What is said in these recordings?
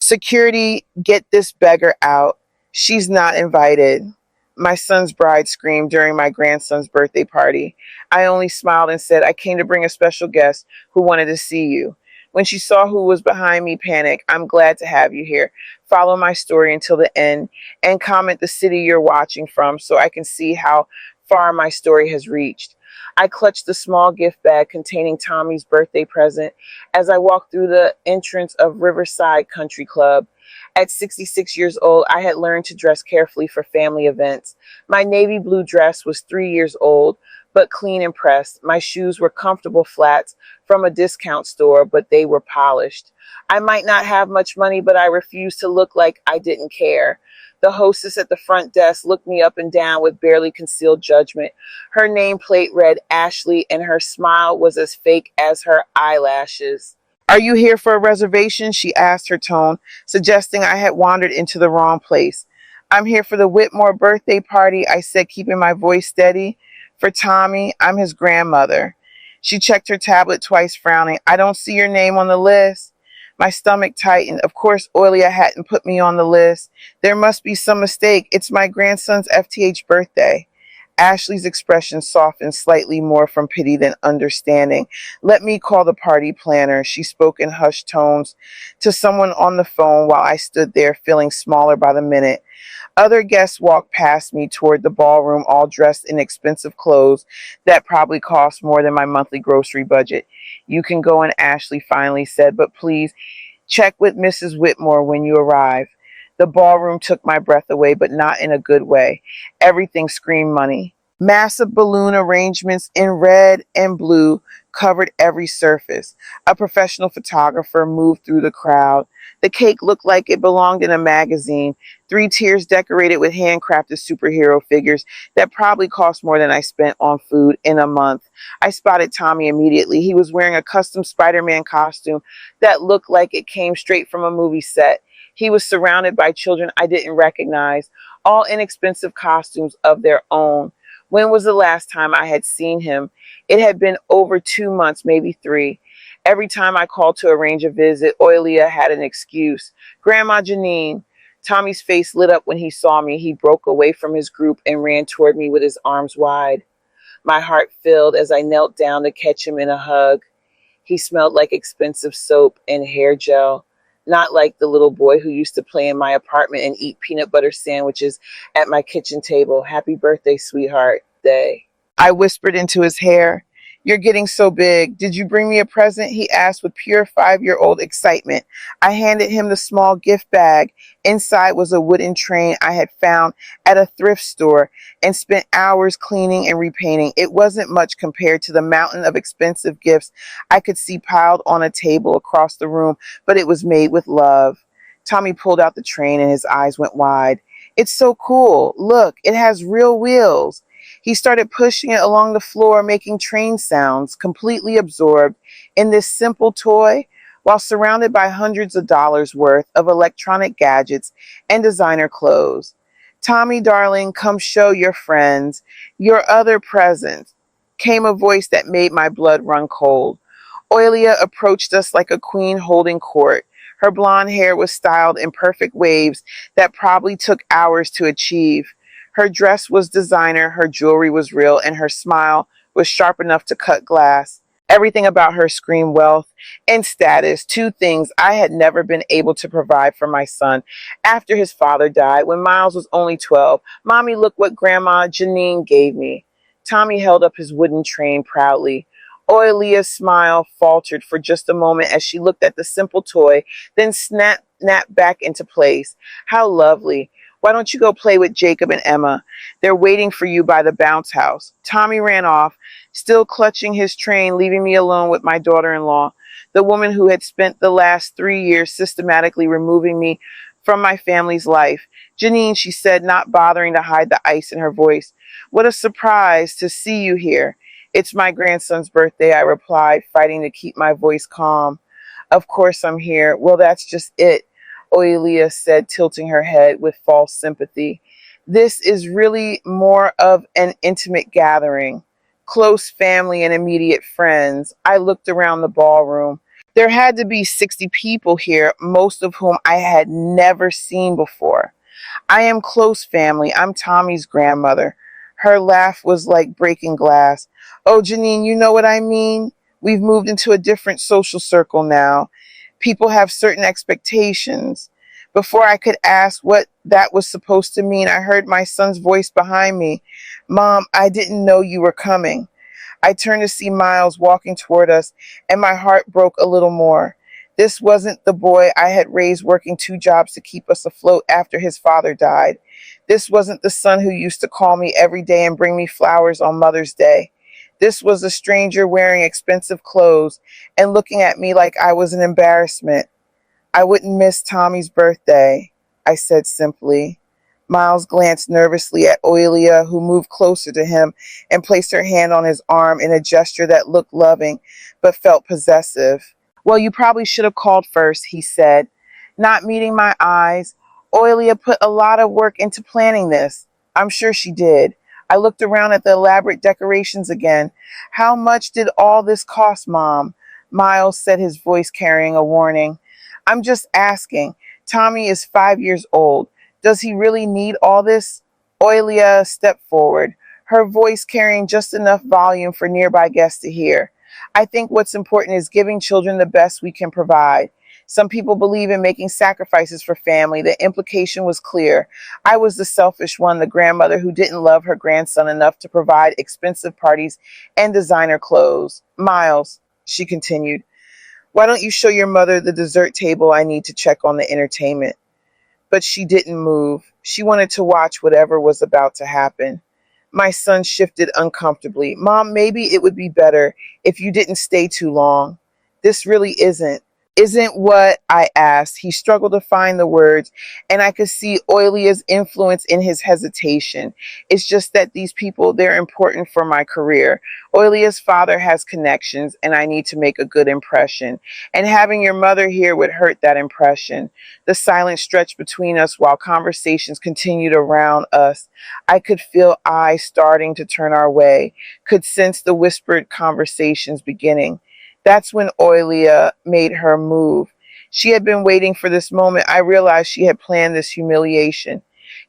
Security, get this beggar out. She's not invited. My son's bride screamed during my grandson's birthday party. I only smiled and said, I came to bring a special guest who wanted to see you. When she saw who was behind me, panicked. I'm glad to have you here. Follow my story until the end and comment the city you're watching from so I can see how far my story has reached. I clutched the small gift bag containing Tommy's birthday present as I walked through the entrance of Riverside Country Club. At 66 years old, I had learned to dress carefully for family events. My navy blue dress was 3 years old, but clean and pressed. My shoes were comfortable flats from a discount store, but they were polished. I might not have much money, but I refused to look like I didn't care. The hostess at the front desk looked me up and down with barely concealed judgment. Her nameplate read Ashley, and her smile was as fake as her eyelashes. Are you here for a reservation? She asked, her tone suggesting I had wandered into the wrong place. I'm here for the Whitmore birthday party, I said, keeping my voice steady. For Tommy, I'm his grandmother. She checked her tablet twice, frowning. I don't see your name on the list. My stomach tightened. Of course, Oilia hadn't put me on the list. There must be some mistake. It's my grandson's FTH birthday. Ashley's expression softened slightly more from pity than understanding. Let me call the party planner, she spoke in hushed tones to someone on the phone while I stood there feeling smaller by the minute. Other guests walked past me toward the ballroom, all dressed in expensive clothes that probably cost more than my monthly grocery budget. You can go in, Ashley finally said, but please check with Mrs. Whitmore when you arrive. The ballroom took my breath away, but not in a good way. Everything screamed money. Massive balloon arrangements in red and blue covered every surface. A professional photographer moved through the crowd. The cake looked like it belonged in a magazine. 3 tiers decorated with handcrafted superhero figures that probably cost more than I spent on food in a month. I spotted Tommy immediately. He was wearing a custom Spider-Man costume that looked like it came straight from a movie set. He was surrounded by children I didn't recognize, all inexpensive costumes of their own. When was the last time I had seen him? It had been over 2 months, maybe 3. Every time I called to arrange a visit, Oilia had an excuse. Grandma Janine. Tommy's face lit up when he saw me. He broke away from his group and ran toward me with his arms wide. My heart filled as I knelt down to catch him in a hug. He smelled like expensive soap and hair gel, not like the little boy who used to play in my apartment and eat peanut butter sandwiches at my kitchen table. Happy birthday, sweetheart. Day. I whispered into his hair. You're getting so big. Did you bring me a present? He asked with pure 5-year-old excitement. I handed him the small gift bag. Inside was a wooden train I had found at a thrift store and spent hours cleaning and repainting. It wasn't much compared to the mountain of expensive gifts I could see piled on a table across the room, but it was made with love. Tommy pulled out the train and his eyes went wide. It's so cool. Look, it has real wheels. He started pushing it along the floor, making train sounds, completely absorbed in this simple toy while surrounded by hundreds of dollars worth of electronic gadgets and designer clothes. Tommy, darling, come show your friends your other presents, came a voice that made my blood run cold. Oilia approached us like a queen holding court. Her blonde hair was styled in perfect waves that probably took hours to achieve. Her dress was designer, her jewelry was real, and her smile was sharp enough to cut glass. Everything about her screamed wealth and status, 2 things I had never been able to provide for my son after his father died when Miles was only 12. Mommy, look what Grandma Janine gave me. Tommy held up his wooden train proudly. Oilia's smile faltered for just a moment as she looked at the simple toy, then snapped back into place. How lovely. Why don't you go play with Jacob and Emma? They're waiting for you by the bounce house. Tommy ran off, still clutching his train, leaving me alone with my daughter-in-law, the woman who had spent the last 3 years systematically removing me from my family's life. Janine, she said, not bothering to hide the ice in her voice. What a surprise to see you here. It's my grandson's birthday, I replied, fighting to keep my voice calm. Of course I'm here. Well, that's just it, Oilia said, tilting her head with false sympathy. This is really more of an intimate gathering. Close family and immediate friends. I looked around the ballroom. There had to be 60 people here, most of whom I had never seen before. I am close family. I'm Tommy's grandmother. Her laugh was like breaking glass. Oh, Janine, you know what I mean? We've moved into a different social circle now. People have certain expectations. Before I could ask what that was supposed to mean, I heard my son's voice behind me. Mom, I didn't know you were coming. I turned to see Miles walking toward us, and my heart broke a little more. This wasn't the boy I had raised working 2 jobs to keep us afloat after his father died. This wasn't the son who used to call me every day and bring me flowers on Mother's Day. This was a stranger wearing expensive clothes and looking at me like I was an embarrassment. I wouldn't miss Tommy's birthday, I said simply. Miles glanced nervously at Oilia, who moved closer to him and placed her hand on his arm in a gesture that looked loving but felt possessive. Well, you probably should have called first, he said. Not meeting my eyes, Oilia put a lot of work into planning this. I'm sure she did. I looked around at the elaborate decorations again. How much did all this cost, Mom? Miles said, his voice carrying a warning. I'm just asking. Tommy is 5 years old. Does he really need all this? Oilia stepped forward, her voice carrying just enough volume for nearby guests to hear. I think what's important is giving children the best we can provide. Some people believe in making sacrifices for family. The implication was clear. I was the selfish one, the grandmother who didn't love her grandson enough to provide expensive parties and designer clothes. Miles, she continued, why don't you show your mother the dessert table I need to check on the entertainment? But she didn't move. She wanted to watch whatever was about to happen. My son shifted uncomfortably. Mom, maybe it would be better if you didn't stay too long. This really isn't what I asked. He struggled to find the words, and I could see Oilia's influence in his hesitation. It's just that these people, they're important for my career. Oilia's father has connections, and I need to make a good impression. And having your mother here would hurt that impression. The silence stretched between us while conversations continued around us. I could feel eyes starting to turn our way, could sense the whispered conversations beginning. That's when Oilia made her move. She had been waiting for this moment. I realized she had planned this humiliation.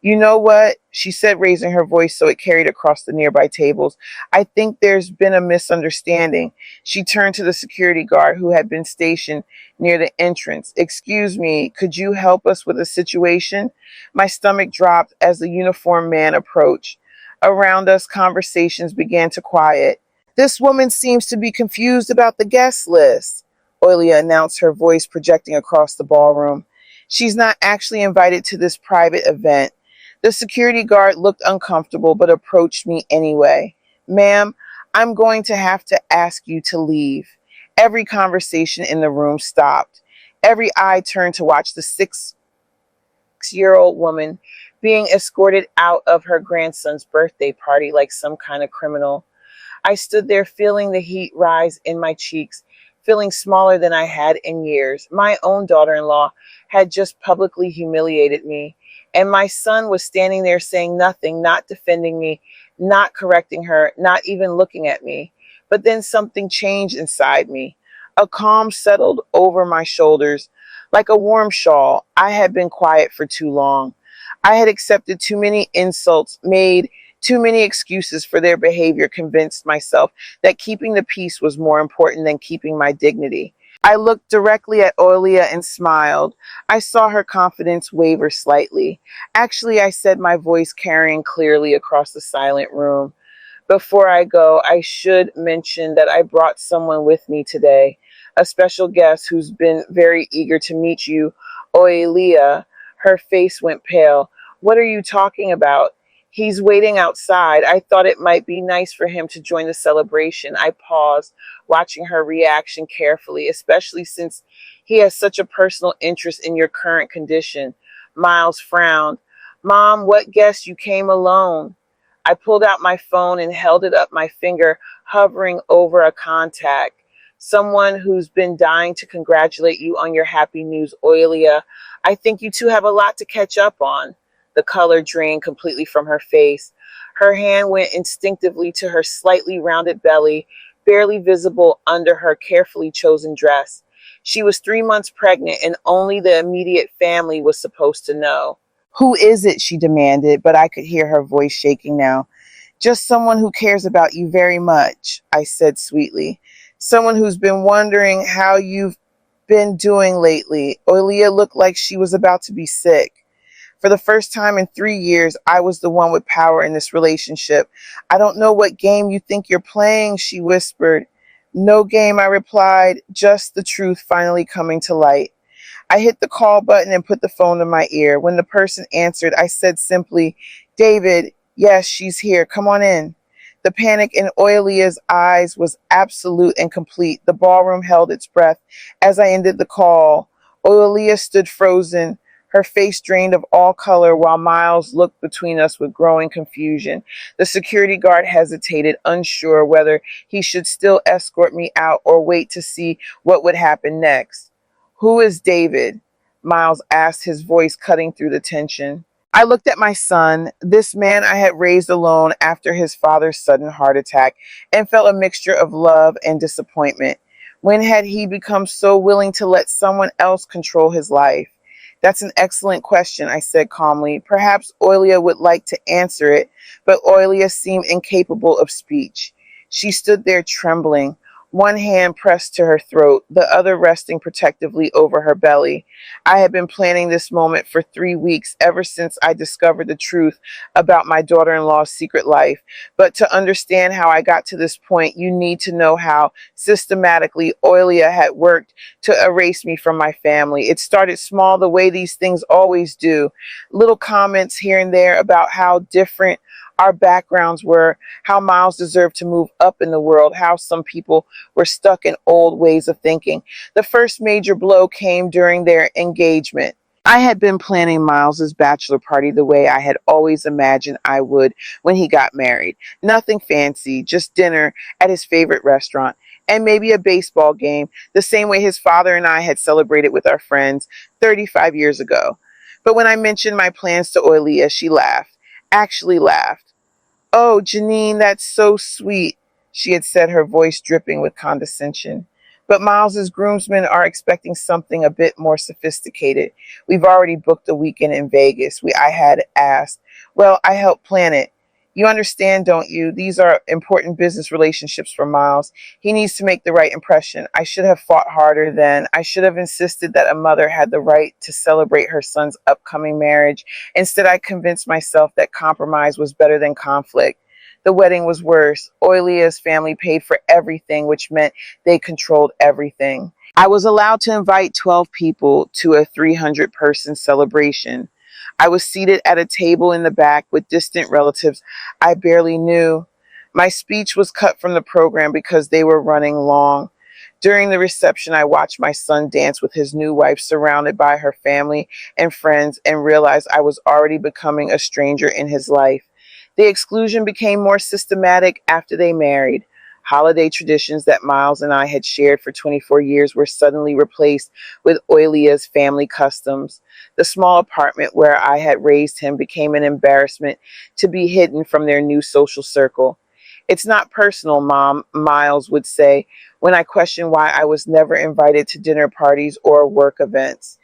You know what? She said, raising her voice so it carried across the nearby tables. I think there's been a misunderstanding. She turned to the security guard who had been stationed near the entrance. Excuse me, could you help us with a situation? My stomach dropped as the uniformed man approached. Around us, conversations began to quiet. This woman seems to be confused about the guest list, Oilia announced, her voice projecting across the ballroom. She's not actually invited to this private event. The security guard looked uncomfortable but approached me anyway. Ma'am, I'm going to have to ask you to leave. Every conversation in the room stopped. Every eye turned to watch the 6-year-old woman being escorted out of her grandson's birthday party like some kind of criminal. I stood there feeling the heat rise in my cheeks, feeling smaller than I had in years. My own daughter-in-law had just publicly humiliated me, and my son was standing there saying nothing, not defending me, not correcting her, not even looking at me. But then something changed inside me. A calm settled over my shoulders, like a warm shawl. I had been quiet for too long. I had accepted too many insults, made too many excuses for their behavior, convinced myself that keeping the peace was more important than keeping my dignity. I looked directly at Oilia and smiled. I saw her confidence waver slightly. Actually, I said, my voice carrying clearly across the silent room. Before I go, I should mention that I brought someone with me today, a special guest who's been very eager to meet you, Oilia. Her face went pale. What are you talking about? He's waiting outside. I thought it might be nice for him to join the celebration. I paused, watching her reaction carefully, especially since he has such a personal interest in your current condition. Miles frowned. Mom, what guess you came alone? I pulled out my phone and held it up my finger, hovering over a contact. Someone who's been dying to congratulate you on your happy news, Oilia. I think you two have a lot to catch up on. The color drained completely from her face. Her hand went instinctively to her slightly rounded belly, barely visible under her carefully chosen dress. She was 3 months pregnant, and only the immediate family was supposed to know. Who is it? She demanded, but I could hear her voice shaking now. Just someone who cares about you very much, I said sweetly. Someone who's been wondering how you've been doing lately. Oilia looked like she was about to be sick. For the first time in 3 years, I was the one with power in this relationship. I don't know what game you think you're playing, she whispered. No game, I replied, just the truth finally coming to light. I hit the call button and put the phone to my ear. When the person answered, I said simply, David, yes, she's here. Come on in. The panic in Oilia's eyes was absolute and complete. The ballroom held its breath as I ended the call. Oilia stood frozen, her face drained of all color, while Miles looked between us with growing confusion. The security guard hesitated, unsure whether he should still escort me out or wait to see what would happen next. Who is David? Miles asked, his voice cutting through the tension. I looked at my son, this man I had raised alone after his father's sudden heart attack, and felt a mixture of love and disappointment. When had he become so willing to let someone else control his life? That's an excellent question, I said calmly. Perhaps Oilia would like to answer it, but Oilia seemed incapable of speech. She stood there trembling, one hand pressed to her throat, the other resting protectively over her belly. I had been planning this moment for 3 weeks, ever since I discovered the truth about my daughter-in-law's secret life. But to understand how I got to this point, you need to know how systematically Oilia had worked to erase me from my family. It started small, the way these things always do. Little comments here and there about how different our backgrounds were, how Miles deserved to move up in the world, how some people were stuck in old ways of thinking. The first major blow came during their engagement. I had been planning Miles's bachelor party the way I had always imagined I would when he got married. Nothing fancy, just dinner at his favorite restaurant and maybe a baseball game, the same way his father and I had celebrated with our friends 35 years ago. But when I mentioned my plans to Oilia, she laughed, actually laughed. Oh, Janine, that's so sweet, she had said, her voice dripping with condescension. But Miles's groomsmen are expecting something a bit more sophisticated. We've already booked a weekend in Vegas. I had asked. Well, I helped plan it. You understand, don't you? These are important business relationships for Miles. He needs to make the right impression. I should have fought harder then. I should have insisted that a mother had the right to celebrate her son's upcoming marriage. Instead, I convinced myself that compromise was better than conflict. The wedding was worse. Oilia's family paid for everything, which meant they controlled everything. I was allowed to invite 12 people to a 300-person celebration. I was seated at a table in the back with distant relatives I barely knew. My speech was cut from the program because they were running long. During the reception, I watched my son dance with his new wife, surrounded by her family and friends, and realized I was already becoming a stranger in his life. The exclusion became more systematic after they married. Holiday traditions that Miles and I had shared for 24 years were suddenly replaced with Oilia's family customs. The small apartment where I had raised him became an embarrassment to be hidden from their new social circle. It's not personal, Mom, Miles would say when I questioned why I was never invited to dinner parties or work events.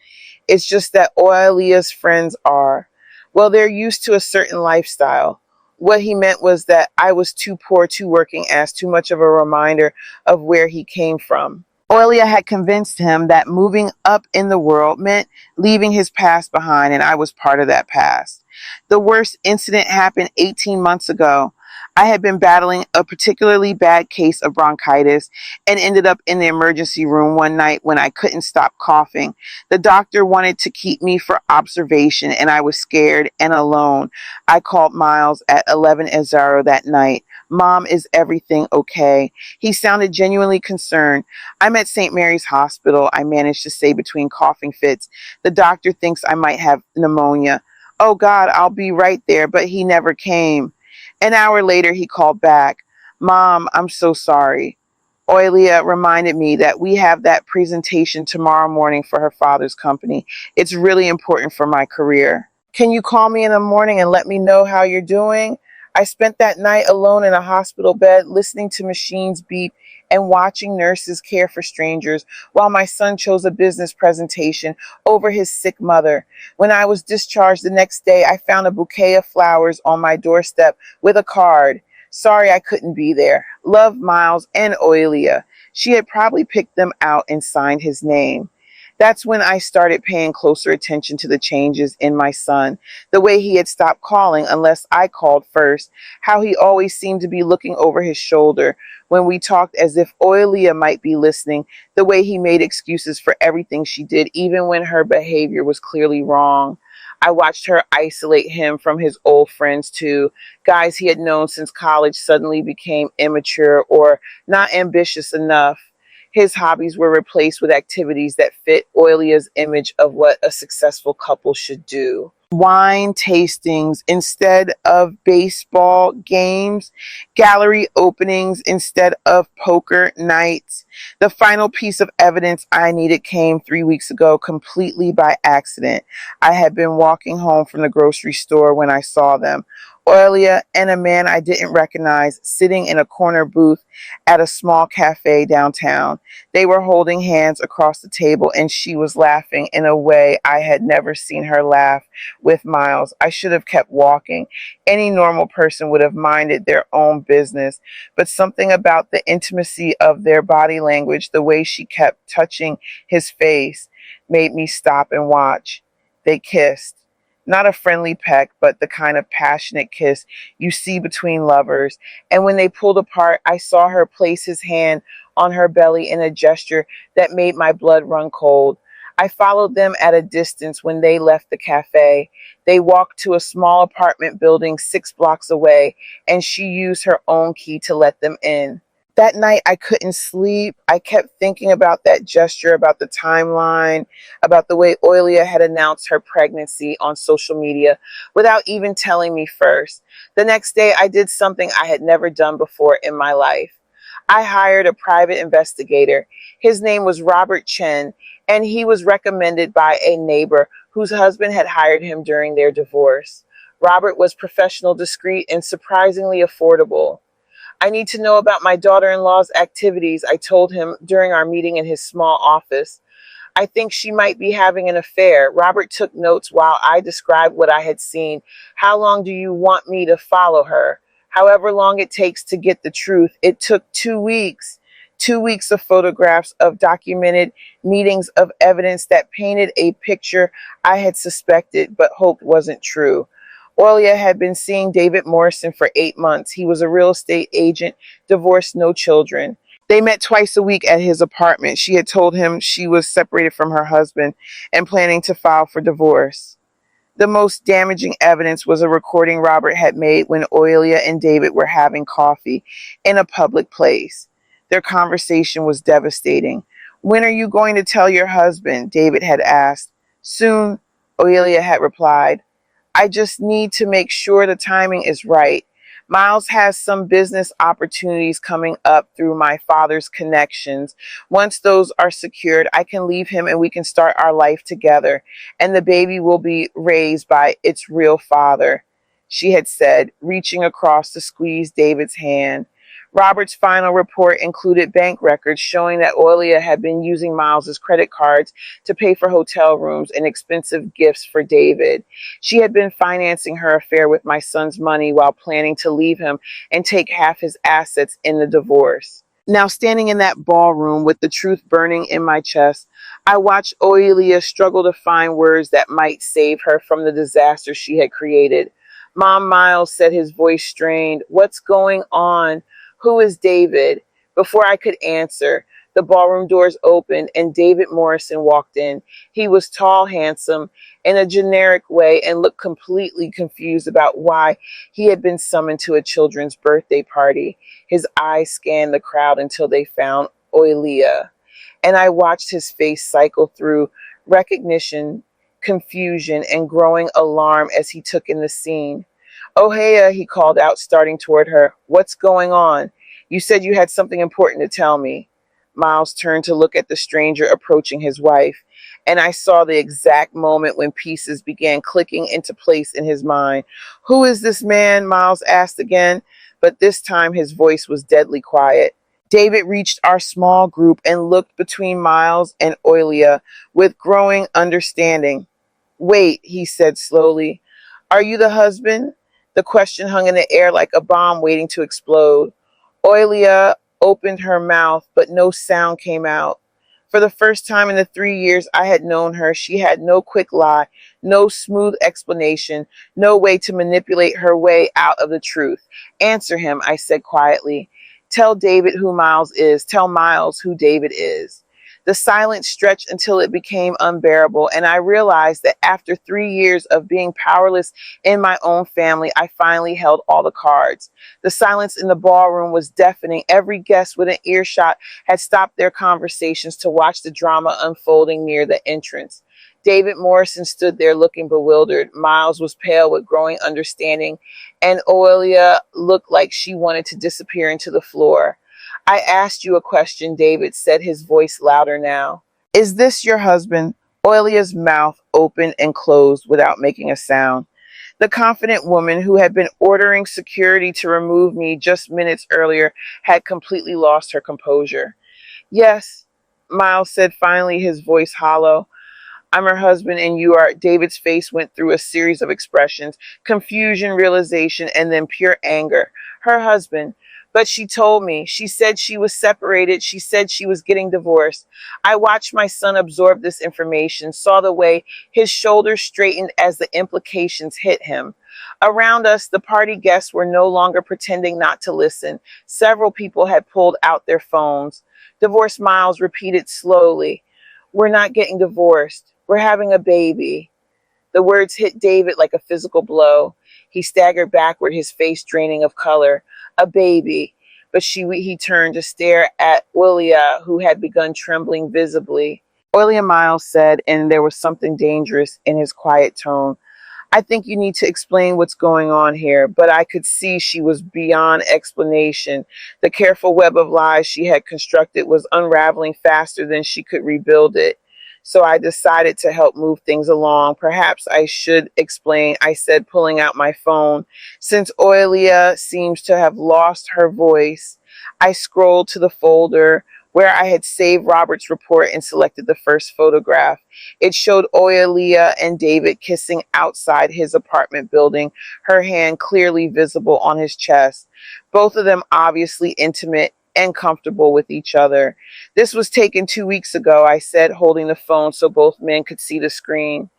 It's just that Oilia's friends are. Well, they're used to a certain lifestyle. What he meant was that I was too poor, too working ass, too much of a reminder of where he came from. Oilia had convinced him that moving up in the world meant leaving his past behind, and I was part of that past. The worst incident happened 18 months ago. I had been battling a particularly bad case of bronchitis and ended up in the emergency room one night when I couldn't stop coughing. The doctor wanted to keep me for observation, and I was scared and alone. I called Miles at 11:00 that night. Mom, is everything okay? He sounded genuinely concerned. I'm at St. Mary's Hospital, I managed to say between coughing fits. The doctor thinks I might have pneumonia. Oh God, I'll be right there, but he never came. An hour later, he called back. Mom, I'm so sorry. Oilia reminded me that we have that presentation tomorrow morning for her father's company. It's really important for my career. Can you call me in the morning and let me know how you're doing? I spent that night alone in a hospital bed, listening to machines beep and watching nurses care for strangers while my son chose a business presentation over his sick mother. When I was discharged the next day, I found a bouquet of flowers on my doorstep with a card. Sorry I couldn't be there. Love, Miles and Oilia. She had probably picked them out and signed his name. That's when I started paying closer attention to the changes in my son, the way he had stopped calling unless I called first, how he always seemed to be looking over his shoulder when we talked as if Oilia might be listening, the way he made excuses for everything she did, even when her behavior was clearly wrong. I watched her isolate him from his old friends too. Guys he had known since college suddenly became immature or not ambitious enough. His hobbies were replaced with activities that fit Oilia's image of what a successful couple should do. Wine tastings instead of baseball games, gallery openings instead of poker nights. The final piece of evidence I needed came 3 weeks ago, completely by accident. I had been walking home from the grocery store when I saw them. Oilia and a man I didn't recognize sitting in a corner booth at a small cafe downtown. They were holding hands across the table and she was laughing in a way I had never seen her laugh with Miles. I should have kept walking. Any normal person would have minded their own business, but something about the intimacy of their body language, the way she kept touching his face, made me stop and watch. They kissed. Not a friendly peck, but the kind of passionate kiss you see between lovers. And when they pulled apart, I saw her place his hand on her belly in a gesture that made my blood run cold. I followed them at a distance when they left the cafe. They walked to a small apartment building 6 blocks away, and she used her own key to let them in. That night, I couldn't sleep. I kept thinking about that gesture, about the timeline, about the way Oilia had announced her pregnancy on social media without even telling me first. The next day, I did something I had never done before in my life. I hired a private investigator. His name was Robert Chen, and he was recommended by a neighbor whose husband had hired him during their divorce. Robert was professional, discreet, and surprisingly affordable. I need to know about my daughter-in-law's activities, I told him during our meeting in his small office. I think she might be having an affair. Robert took notes while I described what I had seen. How long do you want me to follow her? However long it takes to get the truth. It took 2 weeks. 2 weeks of photographs, of documented meetings, of evidence that painted a picture I had suspected but hoped wasn't true. Oilia had been seeing David Morrison for 8 months. He was a real estate agent, divorced, no children. They met twice a week at his apartment. She had told him she was separated from her husband and planning to file for divorce. The most damaging evidence was a recording Robert had made when Oilia and David were having coffee in a public place. Their conversation was devastating. When are you going to tell your husband? David had asked. Soon, Oilia had replied. I just need to make sure the timing is right. Miles has some business opportunities coming up through my father's connections. Once those are secured, I can leave him and we can start our life together, and the baby will be raised by its real father, she had said, reaching across to squeeze David's hand. Robert's final report included bank records showing that Oilia had been using Miles's credit cards to pay for hotel rooms and expensive gifts for David. She had been financing her affair with my son's money while planning to leave him and take half his assets in the divorce. Now, standing in that ballroom with the truth burning in my chest, I watched Oilia struggle to find words that might save her from the disaster she had created. Mom, Miles, said, his voice strained. What's going on? Who is David? Before I could answer, the ballroom doors opened and David Morrison walked in. He was tall, handsome, in a generic way, and looked completely confused about why he had been summoned to a children's birthday party. His eyes scanned the crowd until they found Oilia, and I watched his face cycle through recognition, confusion, and growing alarm as he took in the scene. Ohea, he called out, starting toward her. What's going on? You said you had something important to tell me. Miles turned to look at the stranger approaching his wife, and I saw the exact moment when pieces began clicking into place in his mind. Who is this man? Miles asked again, but this time his voice was deadly quiet. David reached our small group and looked between Miles and Oilia with growing understanding. Wait, he said slowly. Are you the husband? The question hung in the air like a bomb waiting to explode. Oilia opened her mouth, but no sound came out. For the first time in the 3 years I had known her, she had no quick lie, no smooth explanation, no way to manipulate her way out of the truth. Answer him, I said quietly. Tell David who Miles is. Tell Miles who David is. The silence stretched until it became unbearable, and I realized that after 3 years of being powerless in my own family, I finally held all the cards. The silence in the ballroom was deafening. Every guest within earshot had stopped their conversations to watch the drama unfolding near the entrance. David Morrison stood there looking bewildered. Miles was pale with growing understanding, and Oilia looked like she wanted to disappear into the floor. I asked you a question, David said, his voice louder now. Is this your husband? Oilia's mouth opened and closed without making a sound. The confident woman who had been ordering security to remove me just minutes earlier had completely lost her composure. Yes, Miles said finally, his voice hollow. I'm her husband and you are. David's face went through a series of expressions: confusion, realization, and then pure anger. Her husband. But she told me. She said she was separated. She said she was getting divorced. I watched my son absorb this information, saw the way his shoulders straightened as the implications hit him. Around us, the party guests were no longer pretending not to listen. Several people had pulled out their phones. Divorced Miles repeated slowly. We're not getting divorced. We're having a baby. The words hit David like a physical blow. He staggered backward, his face draining of color. A baby. But he turned to stare at Oilia, who had begun trembling visibly. Oilia, Miles said, and there was something dangerous in his quiet tone. I think you need to explain what's going on here, but I could see she was beyond explanation. The careful web of lies she had constructed was unraveling faster than she could rebuild it. So I decided to help move things along. Perhaps I should explain, I said, pulling out my phone. Since Oilia seems to have lost her voice, I scrolled to the folder where I had saved Robert's report and selected the first photograph. It showed Oilia and David kissing outside his apartment building, her hand clearly visible on his chest. Both of them obviously intimate and comfortable with each other. This was taken 2 weeks ago, I said, holding the phone so both men could see the screen.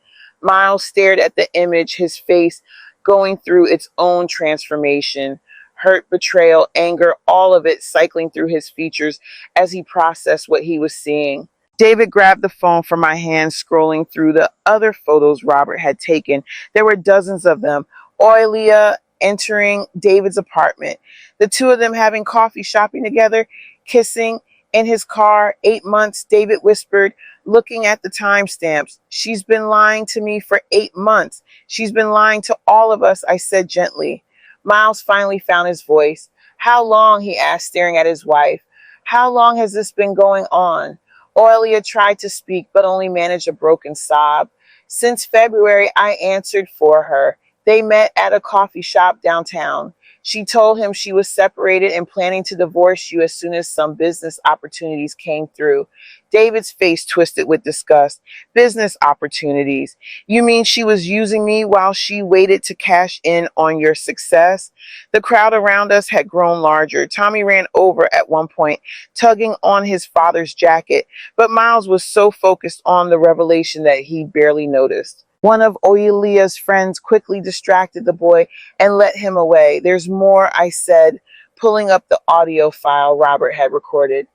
Miles stared at the image, his face going through its own transformation. Hurt, betrayal, anger, all of it cycling through his features as he processed what he was seeing. David grabbed the phone from my hand, scrolling through the other photos Robert had taken. There were dozens of them. Oilia entering David's apartment, the two of them having coffee, shopping together, kissing in his car. 8 months, David whispered, looking at the timestamps. She's been lying to me for 8 months. She's been lying to all of us, I said gently. Miles finally found his voice. How long, he asked, staring at his wife. How long has this been going on? Oilia tried to speak, but only managed a broken sob. Since February, I answered for her. They met at a coffee shop downtown. She told him she was separated and planning to divorce you as soon as some business opportunities came through. David's face twisted with disgust. Business opportunities? You mean she was using me while she waited to cash in on your success? The crowd around us had grown larger. Tommy ran over at one point, tugging on his father's jacket, but Miles was so focused on the revelation that he barely noticed. One of Oilia's friends quickly distracted the boy and led him away. There's more, I said, pulling up the audio file Robert had recorded.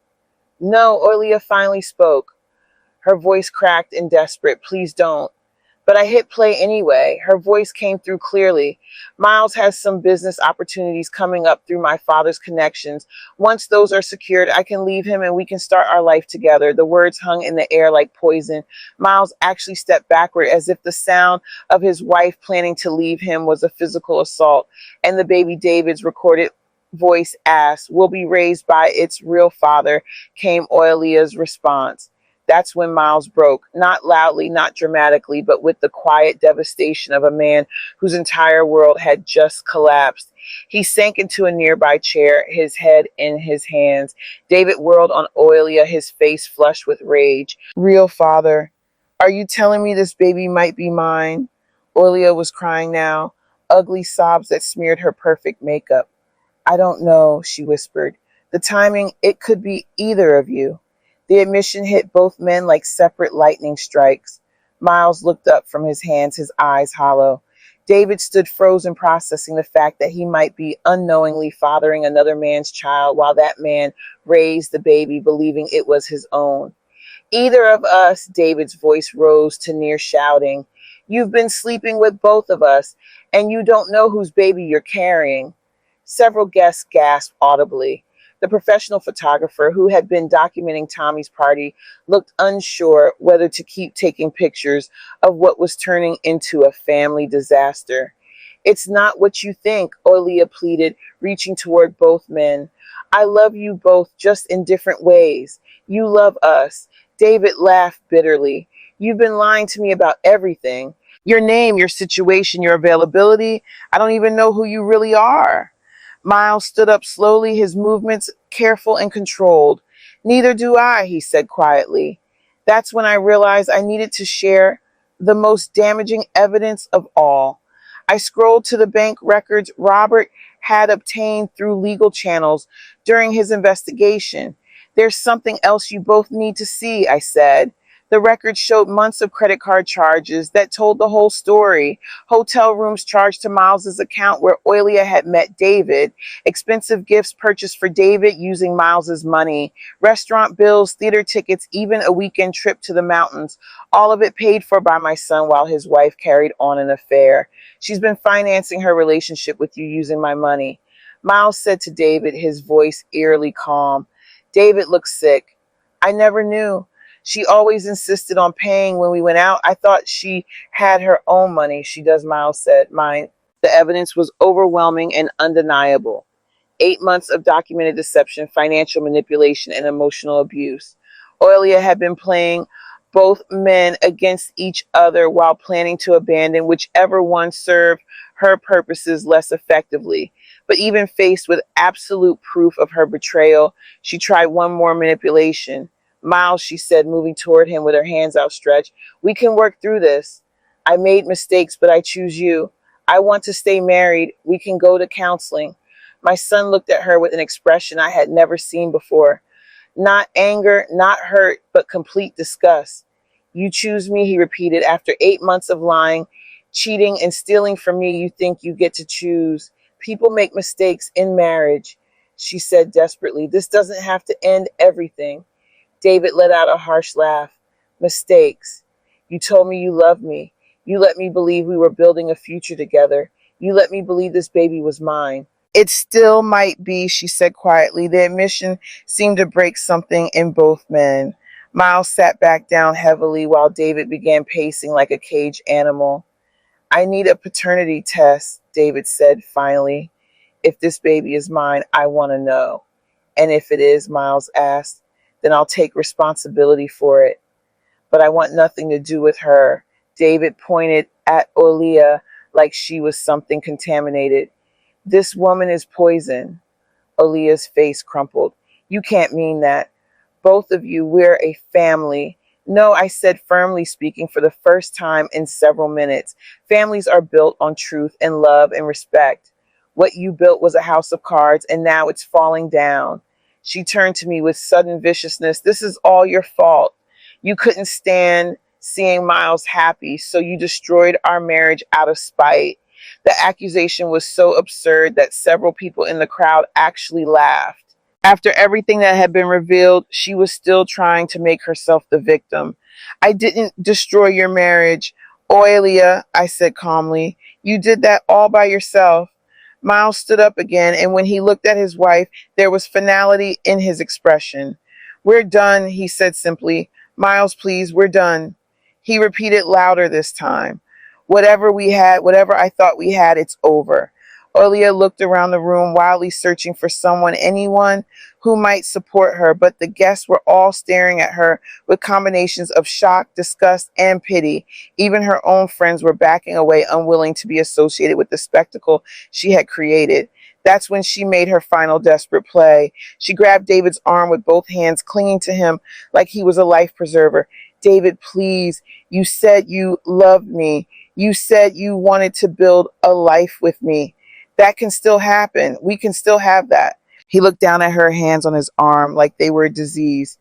No, Oilia finally spoke. Her voice cracked and desperate. Please don't. But I hit play anyway. Her voice came through clearly. Miles has some business opportunities coming up through my father's connections. Once those are secured, I can leave him and we can start our life together. The words hung in the air like poison. Miles actually stepped backward as if the sound of his wife planning to leave him was a physical assault. And the baby David's recorded voice asked, will be raised by its real father, came Oilia's response. That's when Miles broke, not loudly, not dramatically, but with the quiet devastation of a man whose entire world had just collapsed. He sank into a nearby chair, his head in his hands. David whirled on Oilia, his face flushed with rage. Real father, are you telling me this baby might be mine? Oilia was crying now, ugly sobs that smeared her perfect makeup. I don't know, she whispered. The timing, it could be either of you. The admission hit both men like separate lightning strikes. Miles looked up from his hands, his eyes hollow. David stood frozen, processing the fact that he might be unknowingly fathering another man's child while that man raised the baby, believing it was his own. Either of us, David's voice rose to near shouting. You've been sleeping with both of us, and you don't know whose baby you're carrying. Several guests gasped audibly. The professional photographer who had been documenting Tommy's party looked unsure whether to keep taking pictures of what was turning into a family disaster. It's not what you think, Olia pleaded, reaching toward both men. I love you both just in different ways. You love us. David laughed bitterly. You've been lying to me about everything. Your name, your situation, your availability. I don't even know who you really are. Miles stood up slowly, his movements careful and controlled. Neither do I, he said quietly. That's when I realized I needed to share the most damaging evidence of all. I scrolled to the bank records Robert had obtained through legal channels during his investigation. There's something else you both need to see, I said. The records showed months of credit card charges that told the whole story. Hotel rooms charged to Miles's account where Oilia had met David. Expensive gifts purchased for David using Miles's money. Restaurant bills, theater tickets, even a weekend trip to the mountains. All of it paid for by my son while his wife carried on an affair. She's been financing her relationship with you using my money. Miles said to David, his voice eerily calm. David looked sick. I never knew. She always insisted on paying when we went out. I thought she had her own money. She does, Miles said. Mine. The evidence was overwhelming and undeniable. 8 months of documented deception, financial manipulation, and emotional abuse. Oilia had been playing both men against each other while planning to abandon whichever one served her purposes less effectively. But even faced with absolute proof of her betrayal, she tried one more manipulation. Miles, she said, moving toward him with her hands outstretched, we can work through this. I made mistakes, but I choose you. I want to stay married. We can go to counseling. My son looked at her with an expression I had never seen before. Not anger, not hurt, but complete disgust. You choose me, he repeated. After 8 months of lying, cheating, and stealing from me, you think you get to choose. People make mistakes in marriage, she said desperately. This doesn't have to end everything. David let out a harsh laugh. Mistakes. You told me you loved me. You let me believe we were building a future together. You let me believe this baby was mine. It still might be, she said quietly. The admission seemed to break something in both men. Miles sat back down heavily while David began pacing like a caged animal. I need a paternity test, David said finally. If this baby is mine, I want to know. And if it is, Miles asked, then I'll take responsibility for it. But I want nothing to do with her. David pointed at Olia like she was something contaminated. This woman is poison. Olia's face crumpled. You can't mean that. Both of you, we're a family. No, I said firmly, speaking for the first time in several minutes. Families are built on truth and love and respect. What you built was a house of cards, and now it's falling down. She turned to me with sudden viciousness. This is all your fault. You couldn't stand seeing Miles happy, so you destroyed our marriage out of spite. The accusation was so absurd that several people in the crowd actually laughed. After everything that had been revealed, she was still trying to make herself the victim. I didn't destroy your marriage, Oilia, I said calmly. You did that all by yourself. Miles stood up again, and when he looked at his wife, there was finality in his expression. We're done, he said simply. Miles, please, we're done. He repeated louder this time. Whatever we had, whatever I thought we had, it's over. Olia looked around the room, wildly searching for anyone who might support her, but the guests were all staring at her with combinations of shock, disgust, and pity. Even her own friends were backing away, unwilling to be associated with the spectacle she had created. That's when she made her final desperate play. She grabbed David's arm with both hands, clinging to him like he was a life preserver. David, please, you said you loved me. You said you wanted to build a life with me. That can still happen. We can still have that. He looked down at her hands on his arm like they were a disease.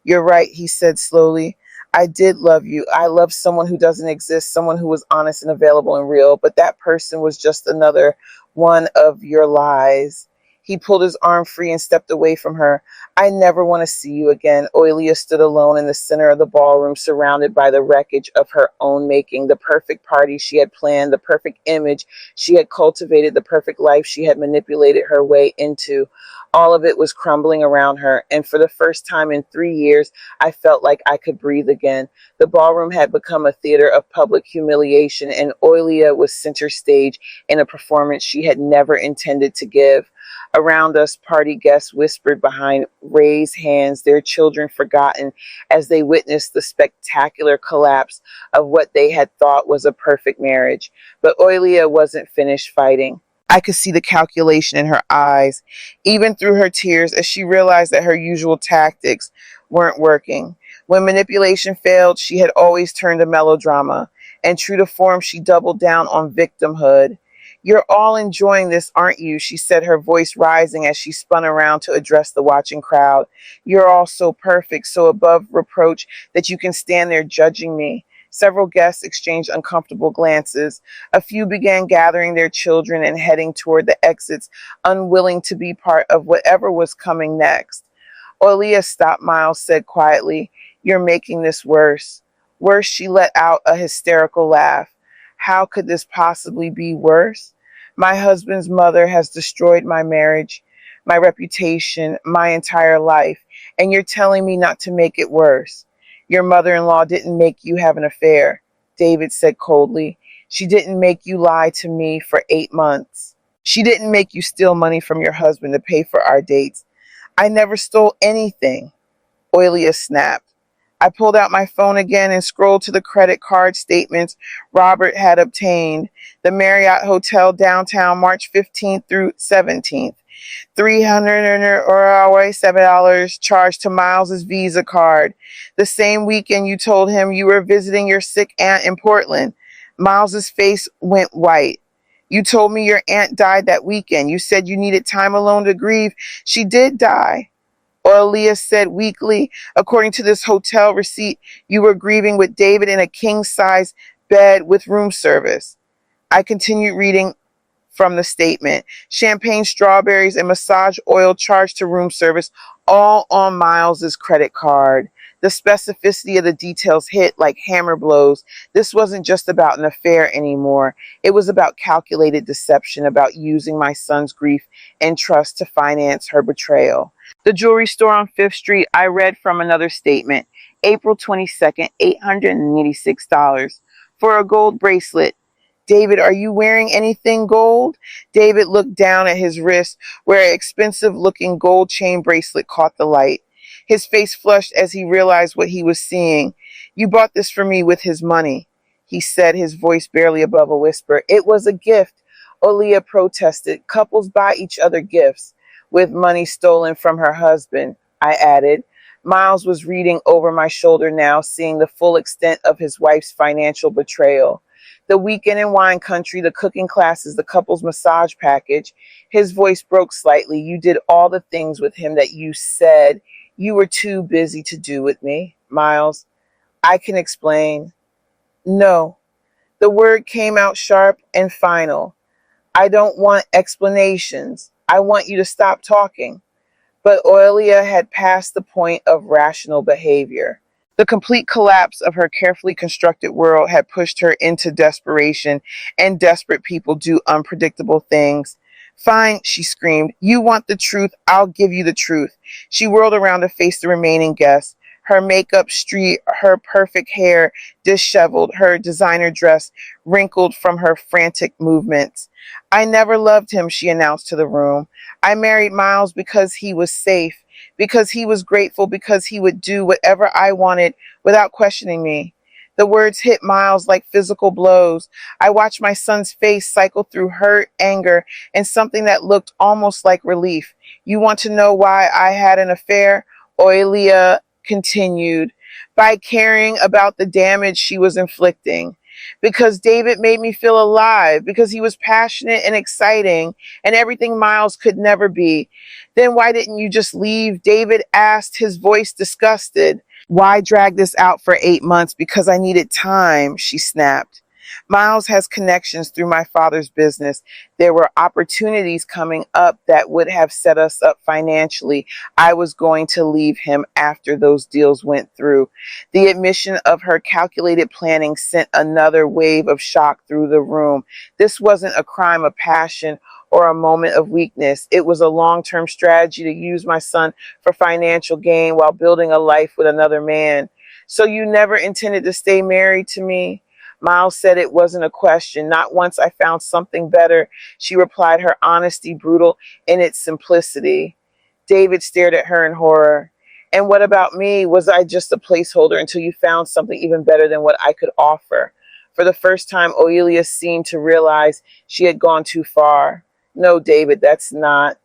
You're right, he said slowly. I did love you. I loved someone who doesn't exist, someone who was honest and available and real, but that person was just another one of your lies. He pulled his arm free and stepped away from her. I never want to see you again. Oilia stood alone in the center of the ballroom, surrounded by the wreckage of her own making, the perfect party she had planned, the perfect image she had cultivated, the perfect life she had manipulated her way into. All of it was crumbling around her, and for the first time in 3 years, I felt like I could breathe again. The ballroom had become a theater of public humiliation, and Oilia was center stage in a performance she had never intended to give. Around us, party guests whispered behind raised hands, their children forgotten, as they witnessed the spectacular collapse of what they had thought was a perfect marriage. But Oilia wasn't finished fighting. I could see the calculation in her eyes, even through her tears, as she realized that her usual tactics weren't working. When manipulation failed, she had always turned to melodrama, and true to form, she doubled down on victimhood. You're all enjoying this, aren't you? She said, her voice rising as she spun around to address the watching crowd. You're all so perfect, so above reproach that you can stand there judging me. Several guests exchanged uncomfortable glances. A few began gathering their children and heading toward the exits, unwilling to be part of whatever was coming next. Olia stopped. Miles said quietly, you're making this worse. Worse, she let out a hysterical laugh. How could this possibly be worse? My husband's mother has destroyed my marriage, my reputation, my entire life, and you're telling me not to make it worse. Your mother-in-law didn't make you have an affair, David said coldly. She didn't make you lie to me for 8 months. She didn't make you steal money from your husband to pay for our dates. I never stole anything, Oilia snapped. I pulled out my phone again and scrolled to the credit card statements Robert had obtained. The Marriott Hotel downtown, March 15th through 17th. $307 charged to Miles's Visa card. The same weekend you told him you were visiting your sick aunt in Portland. Miles's face went white. You told me your aunt died that weekend. You said you needed time alone to grieve. She did die. Olia said weakly, according to this hotel receipt, you were grieving with David in a king-size bed with room service. I continued reading from the statement. Champagne, strawberries, and massage oil charged to room service, all on Miles's credit card. The specificity of the details hit like hammer blows. This wasn't just about an affair anymore. It was about calculated deception, about using my son's grief and trust to finance her betrayal. The jewelry store on 5th Street, I read from another statement. April 22nd, $886 for a gold bracelet. David, are you wearing anything gold? David looked down at his wrist, where an expensive-looking gold chain bracelet caught the light. His face flushed as he realized what he was seeing. You bought this for me with his money, he said, his voice barely above a whisper. It was a gift, Olia protested. Couples buy each other gifts. With money stolen from her husband, I added. Miles was reading over my shoulder now, seeing the full extent of his wife's financial betrayal. The weekend in wine country, the cooking classes, the couple's massage package. His voice broke slightly. You did all the things with him that you said you were too busy to do with me, Miles. I can explain. No. The word came out sharp and final. I don't want explanations. I want you to stop talking. But Olia had passed the point of rational behavior. The complete collapse of her carefully constructed world had pushed her into desperation, and desperate people do unpredictable things. Fine, she screamed. You want the truth? I'll give you the truth. She whirled around to face the remaining guests. her makeup streaked, her perfect hair disheveled, her designer dress wrinkled from her frantic movements. I never loved him, she announced to the room. I married Miles because he was safe, because he was grateful, because he would do whatever I wanted without questioning me. The words hit Miles like physical blows. I watched my son's face cycle through hurt, anger, and something that looked almost like relief. You want to know why I had an affair? Oilia continued, by caring about the damage she was inflicting. Because David made me feel alive, because he was passionate and exciting, and everything Miles could never be. Then why didn't you just leave? David asked, his voice disgusted. Why drag this out for 8 months? Because I needed time, she snapped. Miles has connections through my father's business. There were opportunities coming up that would have set us up financially. I was going to leave him after those deals went through. The admission of her calculated planning sent another wave of shock through the room. This wasn't a crime of passion or a moment of weakness. It was a long-term strategy to use my son for financial gain while building a life with another man. So you never intended to stay married to me? Miles said it wasn't a question. Not once I found something better, she replied, her honesty brutal in its simplicity. David stared at her in horror. And what about me? Was I just a placeholder until you found something even better than what I could offer? For the first time, Oelia seemed to realize she had gone too far. No, David, that's not.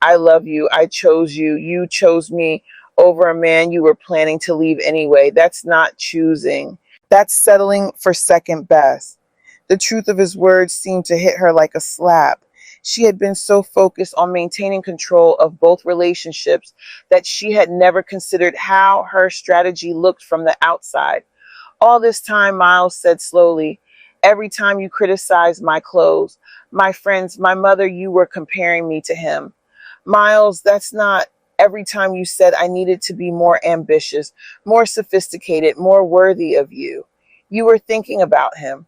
I love you. I chose you. You chose me over a man you were planning to leave anyway. That's not choosing. That's settling for second best. The truth of his words seemed to hit her like a slap. She had been so focused on maintaining control of both relationships that she had never considered how her strategy looked from the outside. All this time, Miles said slowly, every time you criticized my clothes, my friends, my mother, you were comparing me to him. Miles, that's not. Every time you said I needed to be more ambitious, more sophisticated, more worthy of you, you were thinking about him.